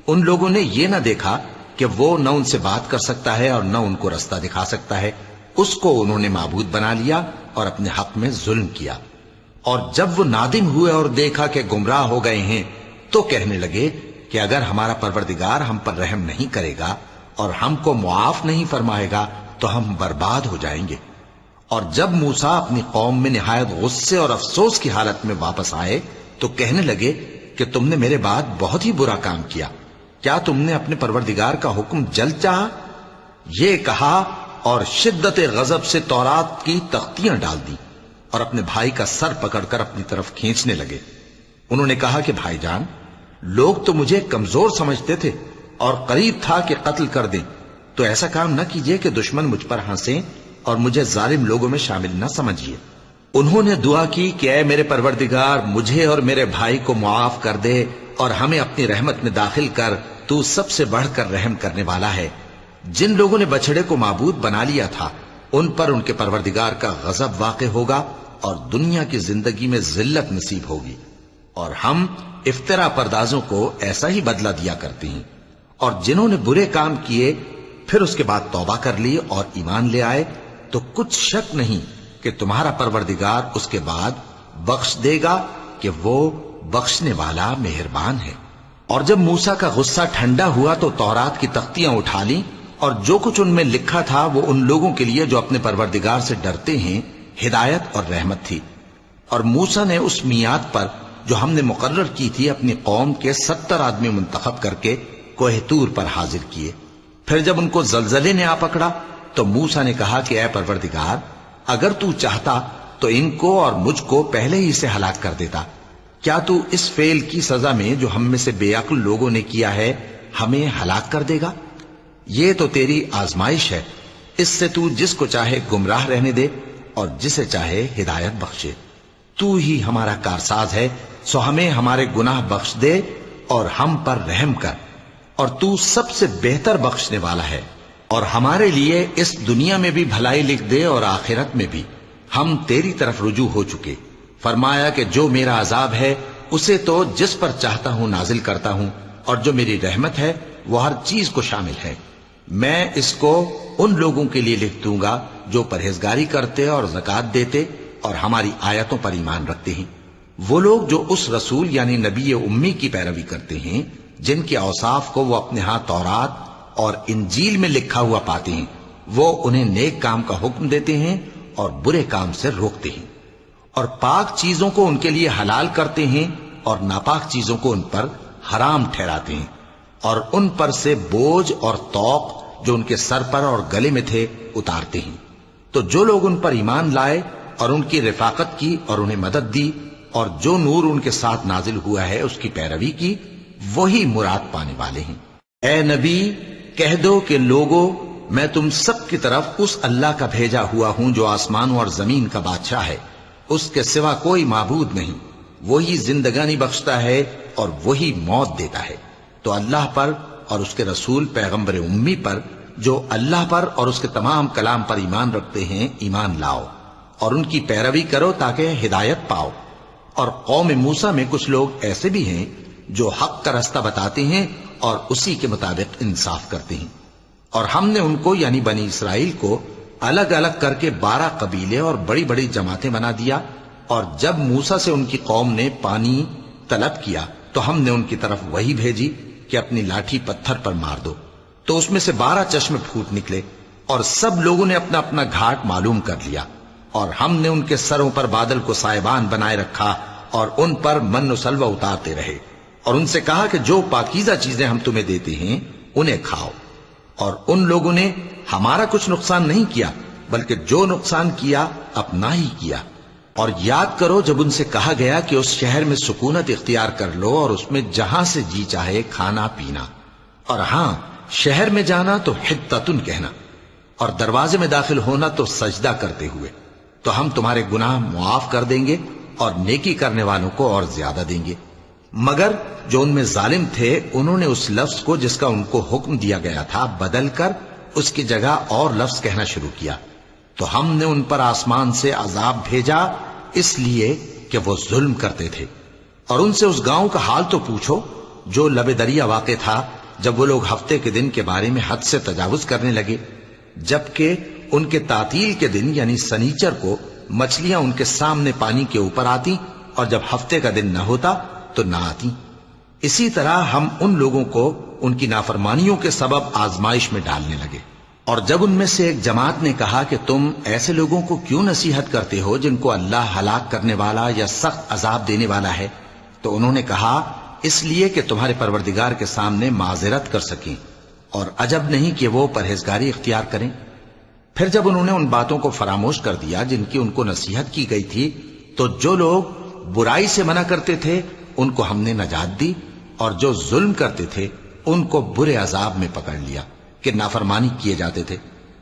[SPEAKER 2] ان لوگوں نے یہ نہ دیکھا کہ وہ نہ ان سے بات کر سکتا ہے اور نہ ان کو رستہ دکھا سکتا ہے، اس کو انہوں نے معبود بنا لیا اور اپنے حق میں ظلم کیا۔ اور جب وہ نادم ہوئے اور دیکھا کہ گمراہ ہو گئے ہیں تو کہنے لگے کہ اگر ہمارا پروردگار ہم پر رحم نہیں کرے گا اور ہم کو معاف نہیں فرمائے گا تو ہم برباد ہو جائیں گے۔ اور جب موسیٰ اپنی قوم میں نہایت غصے اور افسوس کی حالت میں واپس آئے تو کہنے لگے کہ تم نے میرے بعد بہت ہی برا کام کیا، کیا تم نے اپنے پروردگار کا حکم جلد چاہا؟ یہ کہا اور شدت غضب سے تورات کی تختیاں ڈال دی اور اپنے بھائی کا سر پکڑ کر اپنی طرف کھینچنے لگے۔ انہوں نے کہا کہ بھائی جان، لوگ تو مجھے کمزور سمجھتے تھے اور قریب تھا کہ قتل کر دیں، تو ایسا کام نہ کیجیے کہ دشمن مجھ پر ہنسیں اور مجھے ظالم لوگوں میں شامل نہ سمجھیے۔ انہوں نے دعا کی کہ اے میرے پروردگار، مجھے اور میرے بھائی کو معاف کر دے اور ہمیں اپنی رحمت میں داخل کر، تو سب سے بڑھ کر رحم کرنے والا ہے۔ جن لوگوں نے بچڑے کو معبود بنا لیا تھا ان پر ان کے پروردگار کا غضب واقع ہوگا اور دنیا کی زندگی میں ذلت نصیب ہوگی، اور ہم افترا پردازوں کو ایسا ہی بدلہ دیا کرتے ہیں۔ اور جنہوں نے برے کام کیے پھر اس کے بعد توبہ کر لی اور ایمان لے آئے تو کچھ شک نہیں کہ تمہارا پروردگار اس کے بعد بخش دے گا کہ وہ بخشنے والا مہربان ہے۔ اور جب موسیٰ کا غصہ ٹھنڈا ہوا تو تورات کی تختیاں اٹھا لیں، اور جو کچھ ان میں لکھا تھا وہ ان لوگوں کے لیے جو اپنے پروردگار سے ڈرتے ہیں ہدایت اور رحمت تھی۔ اور موسیٰ نے اس میعاد پر جو ہم نے مقرر کی تھی اپنی قوم کے 70 آدمی منتخب کر کے کوہ طور پر حاضر کیے۔ پھر جب ان کو زلزلے نے آ پکڑا تو موسیٰ نے کہا کہ اے پروردگار، اگر تو چاہتا تو ان کو اور مجھ کو پہلے ہی سے ہلاک کر دیتا۔ کیا تو اس فعل کی سزا میں جو ہم میں سے بے عقل لوگوں نے کیا ہے ہمیں ہلاک کر دے گا؟ یہ تو تیری آزمائش ہے، اس سے تو جس کو چاہے گمراہ رہنے دے اور جسے چاہے ہدایت بخشے۔ تو ہی ہمارا کارساز ہے، سو ہمیں ہمارے گناہ بخش دے اور ہم پر رحم کر، اور تو سب سے بہتر بخشنے والا ہے، اور ہمارے لیے اس دنیا میں بھی بھلائی لکھ دے اور آخرت میں بھی۔ ہم تیری طرف رجوع ہو چکے۔ فرمایا کہ جو میرا عذاب ہے اسے تو جس پر چاہتا ہوں نازل کرتا ہوں، اور جو میری رحمت ہے وہ ہر چیز کو شامل ہے۔ میں اس کو ان لوگوں کے لیے لکھ دوں گا جو پرہیزگاری کرتے اور زکوٰۃ دیتے اور ہماری آیتوں پر ایمان رکھتے ہیں، وہ لوگ جو اس رسول یعنی نبی امی کی پیروی کرتے ہیں جن کے اوصاف کو وہ اپنے ہاں تورات اور انجیل میں لکھا ہوا پاتے ہیں، وہ انہیں نیک کام کا حکم دیتے ہیں اور برے کام سے روکتے ہیں، اور پاک چیزوں کو ان کے لیے حلال کرتے ہیں اور ناپاک چیزوں کو ان پر حرام ٹھہراتے ہیں، اور ان پر سے بوجھ اور طوق جو ان کے سر پر اور گلے میں تھے اتارتے ہیں۔ تو جو لوگ ان پر ایمان لائے اور ان کی رفاقت کی اور انہیں مدد دی اور جو نور ان کے ساتھ نازل ہوا ہے اس کی پیروی کی، وہی مراد پانے والے ہیں۔ اے نبی کہہ دو کہ لوگو، میں تم سب کی طرف اس اللہ کا بھیجا ہوا ہوں جو آسمانوں اور زمین کا بادشاہ ہے، اس کے سوا کوئی معبود نہیں، وہی زندگانی بخشتا ہے اور وہی موت دیتا ہے۔ تو اللہ پر اور اس کے رسول پیغمبر امی پر جو اللہ پر اور اس کے تمام کلام پر ایمان رکھتے ہیں ایمان لاؤ اور ان کی پیروی کرو تاکہ ہدایت پاؤ۔ اور قوم موسیٰ میں کچھ لوگ ایسے بھی ہیں جو حق کا رستہ بتاتے ہیں اور اسی کے مطابق انصاف کرتے ہیں، اور ہم نے ان کو یعنی بنی اسرائیل کو الگ الگ کر کے 12 قبیلے اور بڑی بڑی جماعتیں بنا دیا، اور جب موسیٰ سے ان کی قوم نے پانی طلب کیا تو ہم نے ان کی طرف وہی بھیجی کہ اپنی لاٹھی پتھر پر مار دو، تو اس میں سے 12 چشمے پھوٹ نکلے، اور سب لوگوں نے اپنا اپنا گھاٹ معلوم کر لیا، اور ہم نے ان کے سروں پر بادل کو سائبان بنائے رکھا اور ان پر من و سلوہ اتارتے رہے، اور ان سے کہا کہ جو پاکیزہ چیزیں ہم تمہیں دیتے ہیں انہیں کھاؤ، اور ان لوگوں نے ہمارا کچھ نقصان نہیں کیا بلکہ جو نقصان کیا اپنا ہی کیا۔ اور یاد کرو جب ان سے کہا گیا کہ اس شہر میں سکونت اختیار کر لو اور اس میں جہاں سے جی چاہے کھانا پینا، اور ہاں شہر میں جانا تو حتتن کہنا، اور دروازے میں داخل ہونا تو سجدہ کرتے ہوئے، تو ہم تمہارے گناہ معاف کر دیں گے اور نیکی کرنے والوں کو اور زیادہ دیں گے۔ مگر جو ان میں ظالم تھے انہوں نے اس لفظ کو جس کا ان کو حکم دیا گیا تھا بدل کر اس کی جگہ اور لفظ کہنا شروع کیا، تو ہم نے ان پر آسمان سے عذاب بھیجا اس لیے کہ وہ ظلم کرتے تھے۔ اور ان سے اس گاؤں کا حال تو پوچھو جو لب دریا واقع تھا، جب وہ لوگ ہفتے کے دن کے بارے میں حد سے تجاوز کرنے لگے، جبکہ ان کے تعطیل کے دن یعنی سنیچر کو مچھلیاں ان کے سامنے پانی کے اوپر آتی اور جب ہفتے کا دن نہ ہوتا تو نہ آتی۔ اسی طرح ہم ان لوگوں کو ان کی نافرمانیوں کے سبب آزمائش میں ڈالنے لگے۔ اور جب ان میں سے ایک جماعت نے کہا کہ تم ایسے لوگوں کو کیوں نصیحت کرتے ہو جن کو اللہ ہلاک کرنے والا یا سخت عذاب دینے والا ہے، تو انہوں نے کہا اس لیے کہ تمہارے پروردگار کے سامنے معذرت کر سکیں، اور عجب نہیں کہ وہ پرہیزگاری اختیار کریں۔ پھر جب انہوں نے ان باتوں کو فراموش کر دیا جن کی ان کو نصیحت کی گئی تھی، تو جو لوگ برائی سے منع کرتے تھے ان کو ہم نے نجات دی، اور جو ظلم کرتے تھے ان کو برے عذاب میں پکڑ لیا کہ نافرمانی کیے جاتے تھے۔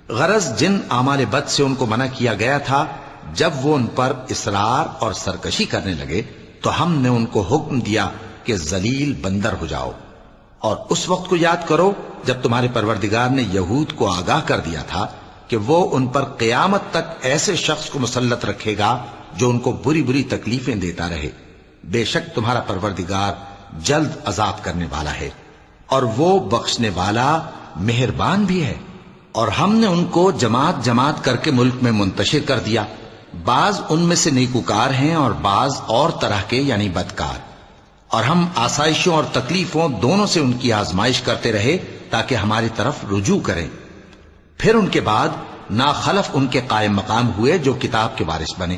[SPEAKER 2] غرض جن اعمال بد سے ان کو منع کیا گیا تھا، جب وہ ان پر اصرار اور سرکشی کرنے لگے تو ہم نے ان کو حکم دیا کہ ذلیل بندر ہو جاؤ۔ اور اس وقت کو یاد کرو جب تمہارے پروردگار نے یہود کو آگاہ کر دیا تھا کہ وہ ان پر قیامت تک ایسے شخص کو مسلط رکھے گا جو ان کو بری بری تکلیفیں دیتا رہے۔ بے شک تمہارا پروردگار جلد عذاب کرنے والا ہے، اور وہ بخشنے والا مہربان بھی ہے۔ اور ہم نے ان کو جماعت جماعت کر کے ملک میں منتشر کر دیا، بعض ان میں سے نیکوکار ہیں اور بعض اور طرح کے یعنی بدکار، اور ہم آسائشوں اور تکلیفوں دونوں سے ان کی آزمائش کرتے رہے تاکہ ہماری طرف رجوع کریں۔ پھر ان کے بعد ناخلف ان کے قائم مقام ہوئے جو کتاب کے وارث بنے۔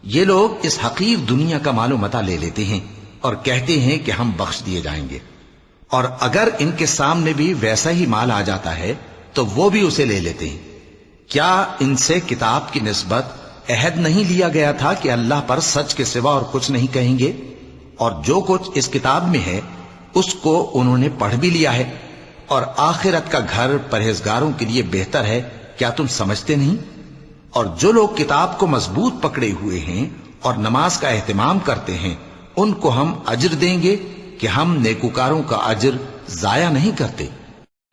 [SPEAKER 2] یہ لوگ اس حقیر دنیا کا مال و متاع لے لیتے ہیں اور کہتے ہیں کہ ہم بخش دیے جائیں گے، اور اگر ان کے سامنے بھی ویسا ہی مال آ جاتا ہے تو وہ بھی اسے لے لیتے ہیں۔ کیا ان سے کتاب کی نسبت عہد نہیں لیا گیا تھا کہ اللہ پر سچ کے سوا اور کچھ نہیں کہیں گے؟ اور جو کچھ اس کتاب میں ہے اس کو انہوں نے پڑھ بھی لیا ہے، اور آخرت کا گھر پرہیزگاروں کے لیے بہتر ہے، کیا تم سمجھتے نہیں؟ اور جو لوگ کتاب کو مضبوط پکڑے ہوئے ہیں اور نماز کا اہتمام کرتے ہیں ان کو ہم اجر دیں گے کہ ہم نیکوکاروں کا اجر ضائع نہیں کرتے۔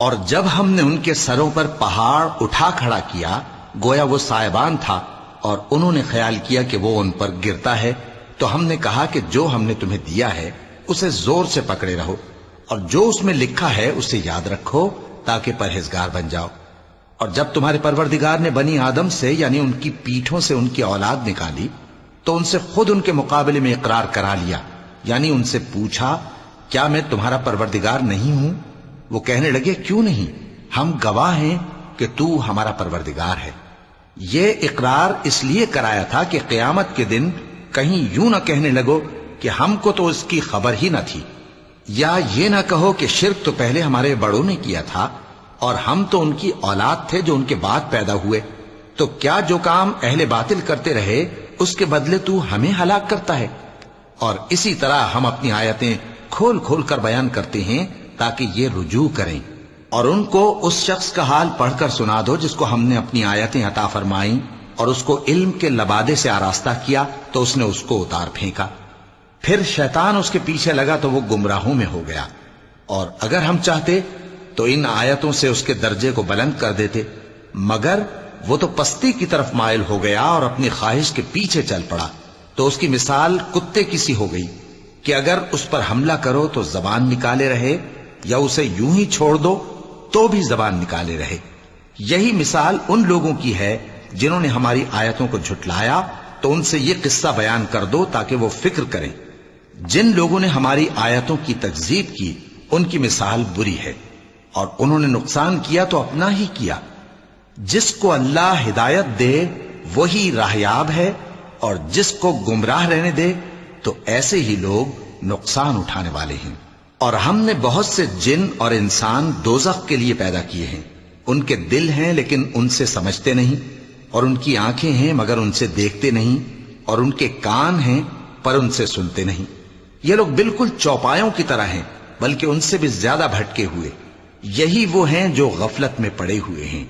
[SPEAKER 2] اور جب ہم نے ان کے سروں پر پہاڑ اٹھا کھڑا کیا گویا وہ سائبان تھا، اور انہوں نے خیال کیا کہ وہ ان پر گرتا ہے، تو ہم نے کہا کہ جو ہم نے تمہیں دیا ہے اسے زور سے پکڑے رہو، اور جو اس میں لکھا ہے اسے یاد رکھو تاکہ پرہیزگار بن جاؤ۔ اور جب تمہارے پروردگار نے بنی آدم سے یعنی ان کی پیٹھوں سے ان کی اولاد نکالی تو ان سے خود ان کے مقابلے میں اقرار کرا لیا، یعنی ان سے پوچھا کیا میں تمہارا پروردگار نہیں ہوں؟ وہ کہنے لگے کیوں نہیں، ہم گواہ ہیں کہ تو ہمارا پروردگار ہے۔ یہ اقرار اس لیے کرایا تھا کہ قیامت کے دن کہیں یوں نہ کہنے لگو کہ ہم کو تو اس کی خبر ہی نہ تھی، یا یہ نہ کہو کہ شرک تو پہلے ہمارے بڑوں نے کیا تھا اور ہم تو ان کی اولاد تھے جو ان کے بعد پیدا ہوئے، تو کیا جو کام اہل باطل کرتے رہے اس کے بدلے تو ہمیں ہلاک کرتا ہے؟ اور اسی طرح ہم اپنی آیتیں کھول کھول کر بیان کرتے ہیں تاکہ یہ رجوع کریں، اور ان کو اس شخص کا حال پڑھ کر سنا دو جس کو ہم نے اپنی آیتیں عطا فرمائیں اور اس کو علم کے لبادے سے آراستہ کیا تو اس نے اس کو اتار پھینکا، پھر شیطان اس کے پیچھے لگا تو وہ گمراہوں میں ہو گیا، اور اگر ہم چاہتے تو ان آیتوں سے اس کے درجے کو بلند کر دیتے، مگر وہ تو پستی کی طرف مائل ہو گیا اور اپنی خواہش کے پیچھے چل پڑا، تو اس کی مثال کتے کی سی ہو گئی کہ اگر اس پر حملہ کرو تو زبان نکالے رہے، یا اسے یوں ہی چھوڑ دو تو بھی زبان نکالے رہے۔ یہی مثال ان لوگوں کی ہے جنہوں نے ہماری آیتوں کو جھٹلایا، تو ان سے یہ قصہ بیان کر دو تاکہ وہ فکر کریں۔ جن لوگوں نے ہماری آیتوں کی تکذیب کی ان کی مثال بری ہے، اور انہوں نے نقصان کیا تو اپنا ہی کیا۔ جس کو اللہ ہدایت دے وہی راہیاب ہے، اور جس کو گمراہ رہنے دے تو ایسے ہی لوگ نقصان اٹھانے والے ہیں۔ اور ہم نے بہت سے جن اور انسان دوزخ کے لیے پیدا کیے ہیں، ان کے دل ہیں لیکن ان سے سمجھتے نہیں، اور ان کی آنکھیں ہیں مگر ان سے دیکھتے نہیں، اور ان کے کان ہیں پر ان سے سنتے نہیں۔ یہ لوگ بالکل چوپایوں کی طرح ہیں، بلکہ ان سے بھی زیادہ بھٹکے ہوئے۔ یہی وہ ہیں جو غفلت میں پڑے ہوئے ہیں،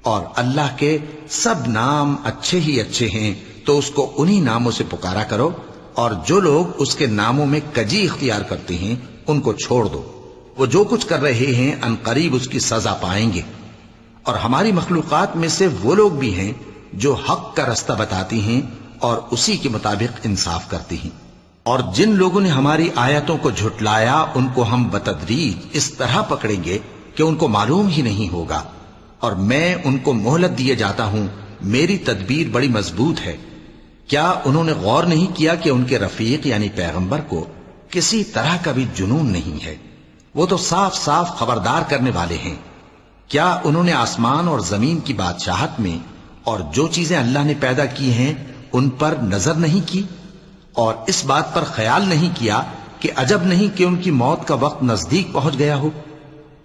[SPEAKER 2] اور اللہ کے سب نام اچھے ہی اچھے ہیں، تو اس کو انہی ناموں سے پکارا کرو، اور جو لوگ اس کے ناموں میں کجی اختیار کرتے ہیں ان کو چھوڑ دو، وہ جو کچھ کر رہے ہیں ان قریب اس کی سزا پائیں گے۔ اور ہماری مخلوقات میں سے وہ لوگ بھی ہیں جو حق کا رستہ بتاتی ہیں اور اسی کے مطابق انصاف کرتی ہیں، اور جن لوگوں نے ہماری آیتوں کو جھٹلایا ان کو ہم بتدریج اس طرح پکڑیں گے کہ ان کو معلوم ہی نہیں ہوگا، اور میں ان کو مہلت دیے جاتا ہوں، میری تدبیر بڑی مضبوط ہے۔ کیا انہوں نے غور نہیں کیا کہ ان کے رفیق یعنی پیغمبر کو کسی طرح کا بھی جنون نہیں ہے، وہ تو صاف صاف خبردار کرنے والے ہیں۔ کیا انہوں نے آسمان اور زمین کی بادشاہت میں اور جو چیزیں اللہ نے پیدا کی ہیں ان پر نظر نہیں کی، اور اس بات پر خیال نہیں کیا کہ عجب نہیں کہ ان کی موت کا وقت نزدیک پہنچ گیا ہو؟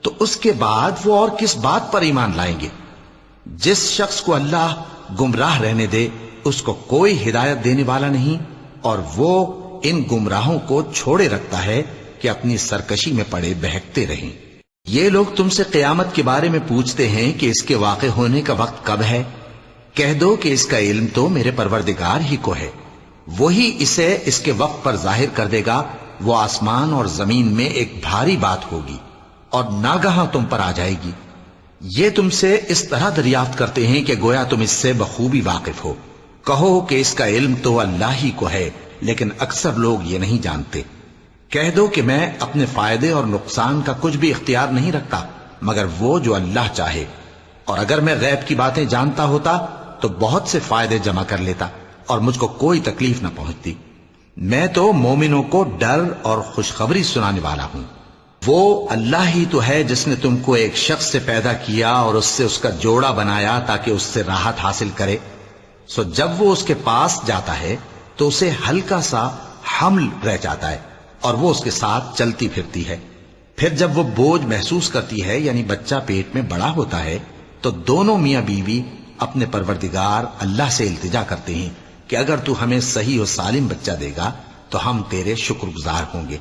[SPEAKER 2] تو اس کے بعد وہ اور کس بات پر ایمان لائیں گے؟ جس شخص کو اللہ گمراہ رہنے دے اس کو کوئی ہدایت دینے والا نہیں، اور وہ ان گمراہوں کو چھوڑے رکھتا ہے کہ اپنی سرکشی میں پڑے بہکتے رہیں۔ یہ لوگ تم سے قیامت کے بارے میں پوچھتے ہیں کہ اس کے واقع ہونے کا وقت کب ہے؟ کہہ دو کہ اس کا علم تو میرے پروردگار ہی کو ہے، وہی اسے اس کے وقت پر ظاہر کر دے گا۔ وہ آسمان اور زمین میں ایک بھاری بات ہوگی اور ناگہاں تم پر آ جائے گی۔ یہ تم سے اس طرح دریافت کرتے ہیں کہ گویا تم اس سے بخوبی واقف ہو۔ کہو کہ اس کا علم تو اللہ ہی کو ہے، لیکن اکثر لوگ یہ نہیں جانتے۔ کہہ دو کہ میں اپنے فائدے اور نقصان کا کچھ بھی اختیار نہیں رکھتا مگر وہ جو اللہ چاہے، اور اگر میں غیب کی باتیں جانتا ہوتا تو بہت سے فائدے جمع کر لیتا اور مجھ کو کوئی تکلیف نہ پہنچتی۔ میں تو مومنوں کو ڈر اور خوشخبری سنانے والا ہوں۔ وہ اللہ ہی تو ہے جس نے تم کو ایک شخص سے پیدا کیا اور اس سے اس کا جوڑا بنایا تاکہ اس سے راحت حاصل کرے، سو جب وہ اس کے پاس جاتا ہے تو اسے ہلکا سا حمل رہ جاتا ہے اور وہ اس کے ساتھ چلتی پھرتی ہے۔ پھر جب وہ بوجھ محسوس کرتی ہے یعنی بچہ پیٹ میں بڑا ہوتا ہے تو دونوں میاں بیوی اپنے پروردگار اللہ سے التجا کرتے ہیں کہ اگر تو ہمیں صحیح و سالم بچہ دے گا تو ہم تیرے شکر گزار ہوں گے۔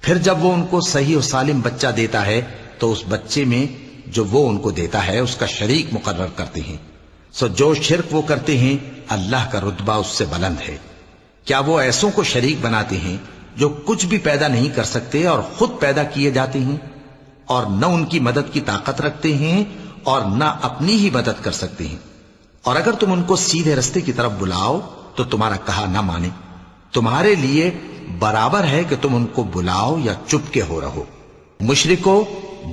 [SPEAKER 2] پھر جب وہ ان کو صحیح و سالم بچہ دیتا ہے تو اس بچے میں جو وہ ان کو دیتا ہے اس کا شریک مقرر کرتے ہیں، سو جو شرک وہ کرتے ہیں اللہ کا رتبہ اس سے بلند ہے۔ کیا وہ ایسوں کو شریک بناتے ہیں جو کچھ بھی پیدا نہیں کر سکتے اور خود پیدا کیے جاتے ہیں، اور نہ ان کی مدد کی طاقت رکھتے ہیں اور نہ اپنی ہی مدد کر سکتے ہیں؟ اور اگر تم ان کو سیدھے رستے کی طرف بلاؤ تو تمہارا کہا نہ مانے، تمہارے لیے برابر ہے کہ تم ان کو بلاؤ یا چپ کے ہو رہو۔ مشرکو،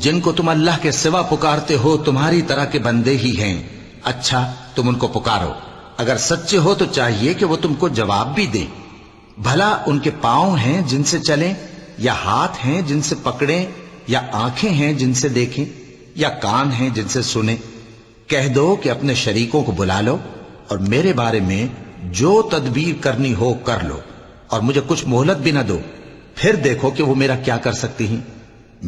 [SPEAKER 2] جن کو تم اللہ کے سوا پکارتے ہو تمہاری طرح کے بندے ہی ہیں، اچھا تم ان کو پکارو، اگر سچے ہو تو چاہیے کہ وہ تم کو جواب بھی دیں۔ بھلا ان کے پاؤں ہیں جن سے چلیں، یا ہاتھ ہیں جن سے پکڑیں، یا آنکھیں ہیں جن سے دیکھیں، یا کان ہیں جن سے سنیں؟ کہہ دو کہ اپنے شریکوں کو بلا لو اور میرے بارے میں جو تدبیر کرنی ہو کر لو، اور مجھے کچھ مہلت بھی نہ دو، پھر دیکھو کہ وہ میرا کیا کر سکتی ہیں۔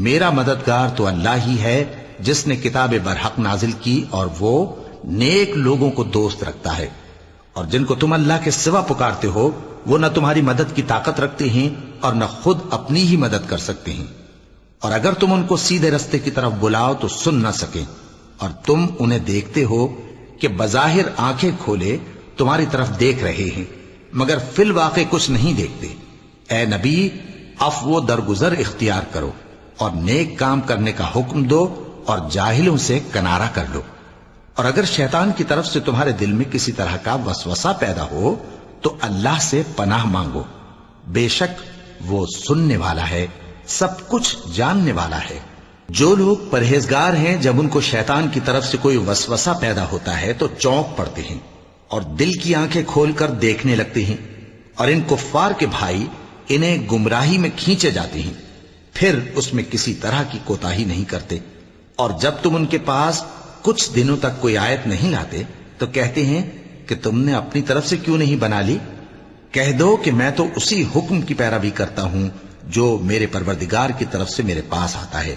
[SPEAKER 2] میرا مددگار تو اللہ ہی ہے جس نے کتاب برحق نازل کی، اور وہ نیک لوگوں کو دوست رکھتا ہے۔ اور جن کو تم اللہ کے سوا پکارتے ہو وہ نہ تمہاری مدد کی طاقت رکھتے ہیں اور نہ خود اپنی ہی مدد کر سکتے ہیں، اور اگر تم ان کو سیدھے رستے کی طرف بلاؤ تو سن نہ سکیں، اور تم انہیں دیکھتے ہو کہ بظاہر آنکھیں کھولے تمہاری طرف دیکھ رہے ہیں مگر فی الواقع کچھ نہیں دیکھتے۔ اے نبی، عفو و درگزر اختیار کرو اور نیک کام کرنے کا حکم دو اور جاہلوں سے کنارہ کر لو۔ اور اگر شیطان کی طرف سے تمہارے دل میں کسی طرح کا وسوسہ پیدا ہو تو اللہ سے پناہ مانگو، بے شک وہ سننے والا ہے، سب کچھ جاننے والا ہے۔ جو لوگ پرہیزگار ہیں جب ان کو شیطان کی طرف سے کوئی وسوسہ پیدا ہوتا ہے تو چونک پڑتے ہیں اور دل کی آنکھیں کھول کر دیکھنے لگتے ہیں، اور ان کفار کے بھائی انہیں گمراہی میں کھینچے جاتے ہیں، پھر اس میں کسی طرح کی کوتاہی نہیں کرتے، اور جب تم ان کے پاس کچھ دنوں تک کوئی آیت نہیں لاتے تو کہتے ہیں کہ تم نے اپنی طرف سے کیوں نہیں بنا لی۔ کہہ دو کہ میں تو اسی حکم کی پیروی کرتا ہوں جو میرے پروردگار کی طرف سے میرے پاس آتا ہے۔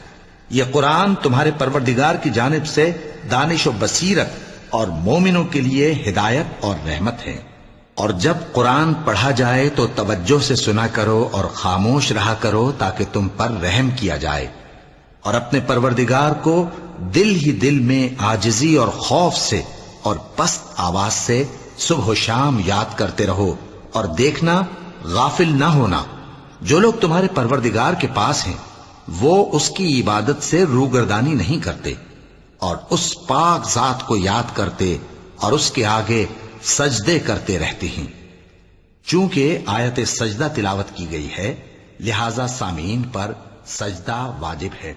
[SPEAKER 2] یہ قرآن تمہارے پروردگار کی جانب سے دانش و بصیرت اور مومنوں کے لیے ہدایت اور رحمت ہے۔ اور جب قرآن پڑھا جائے تو توجہ سے سنا کرو اور خاموش رہا کرو تاکہ تم پر رحم کیا جائے، اور اپنے پروردگار کو دل ہی دل میں عاجزی اور خوف سے اور پست آواز سے صبح و شام یاد کرتے رہو، اور دیکھنا غافل نہ ہونا۔ جو لوگ تمہارے پروردگار کے پاس ہیں وہ اس کی عبادت سے روگردانی نہیں کرتے، اور اس پاک ذات کو یاد کرتے اور اس کے آگے سجدے کرتے رہتے ہیں۔ چونکہ آیت سجدہ تلاوت کی گئی ہے لہذا سامعین پر سجدہ واجب ہے۔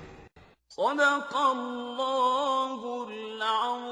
[SPEAKER 3] صدق اللہ العظیم۔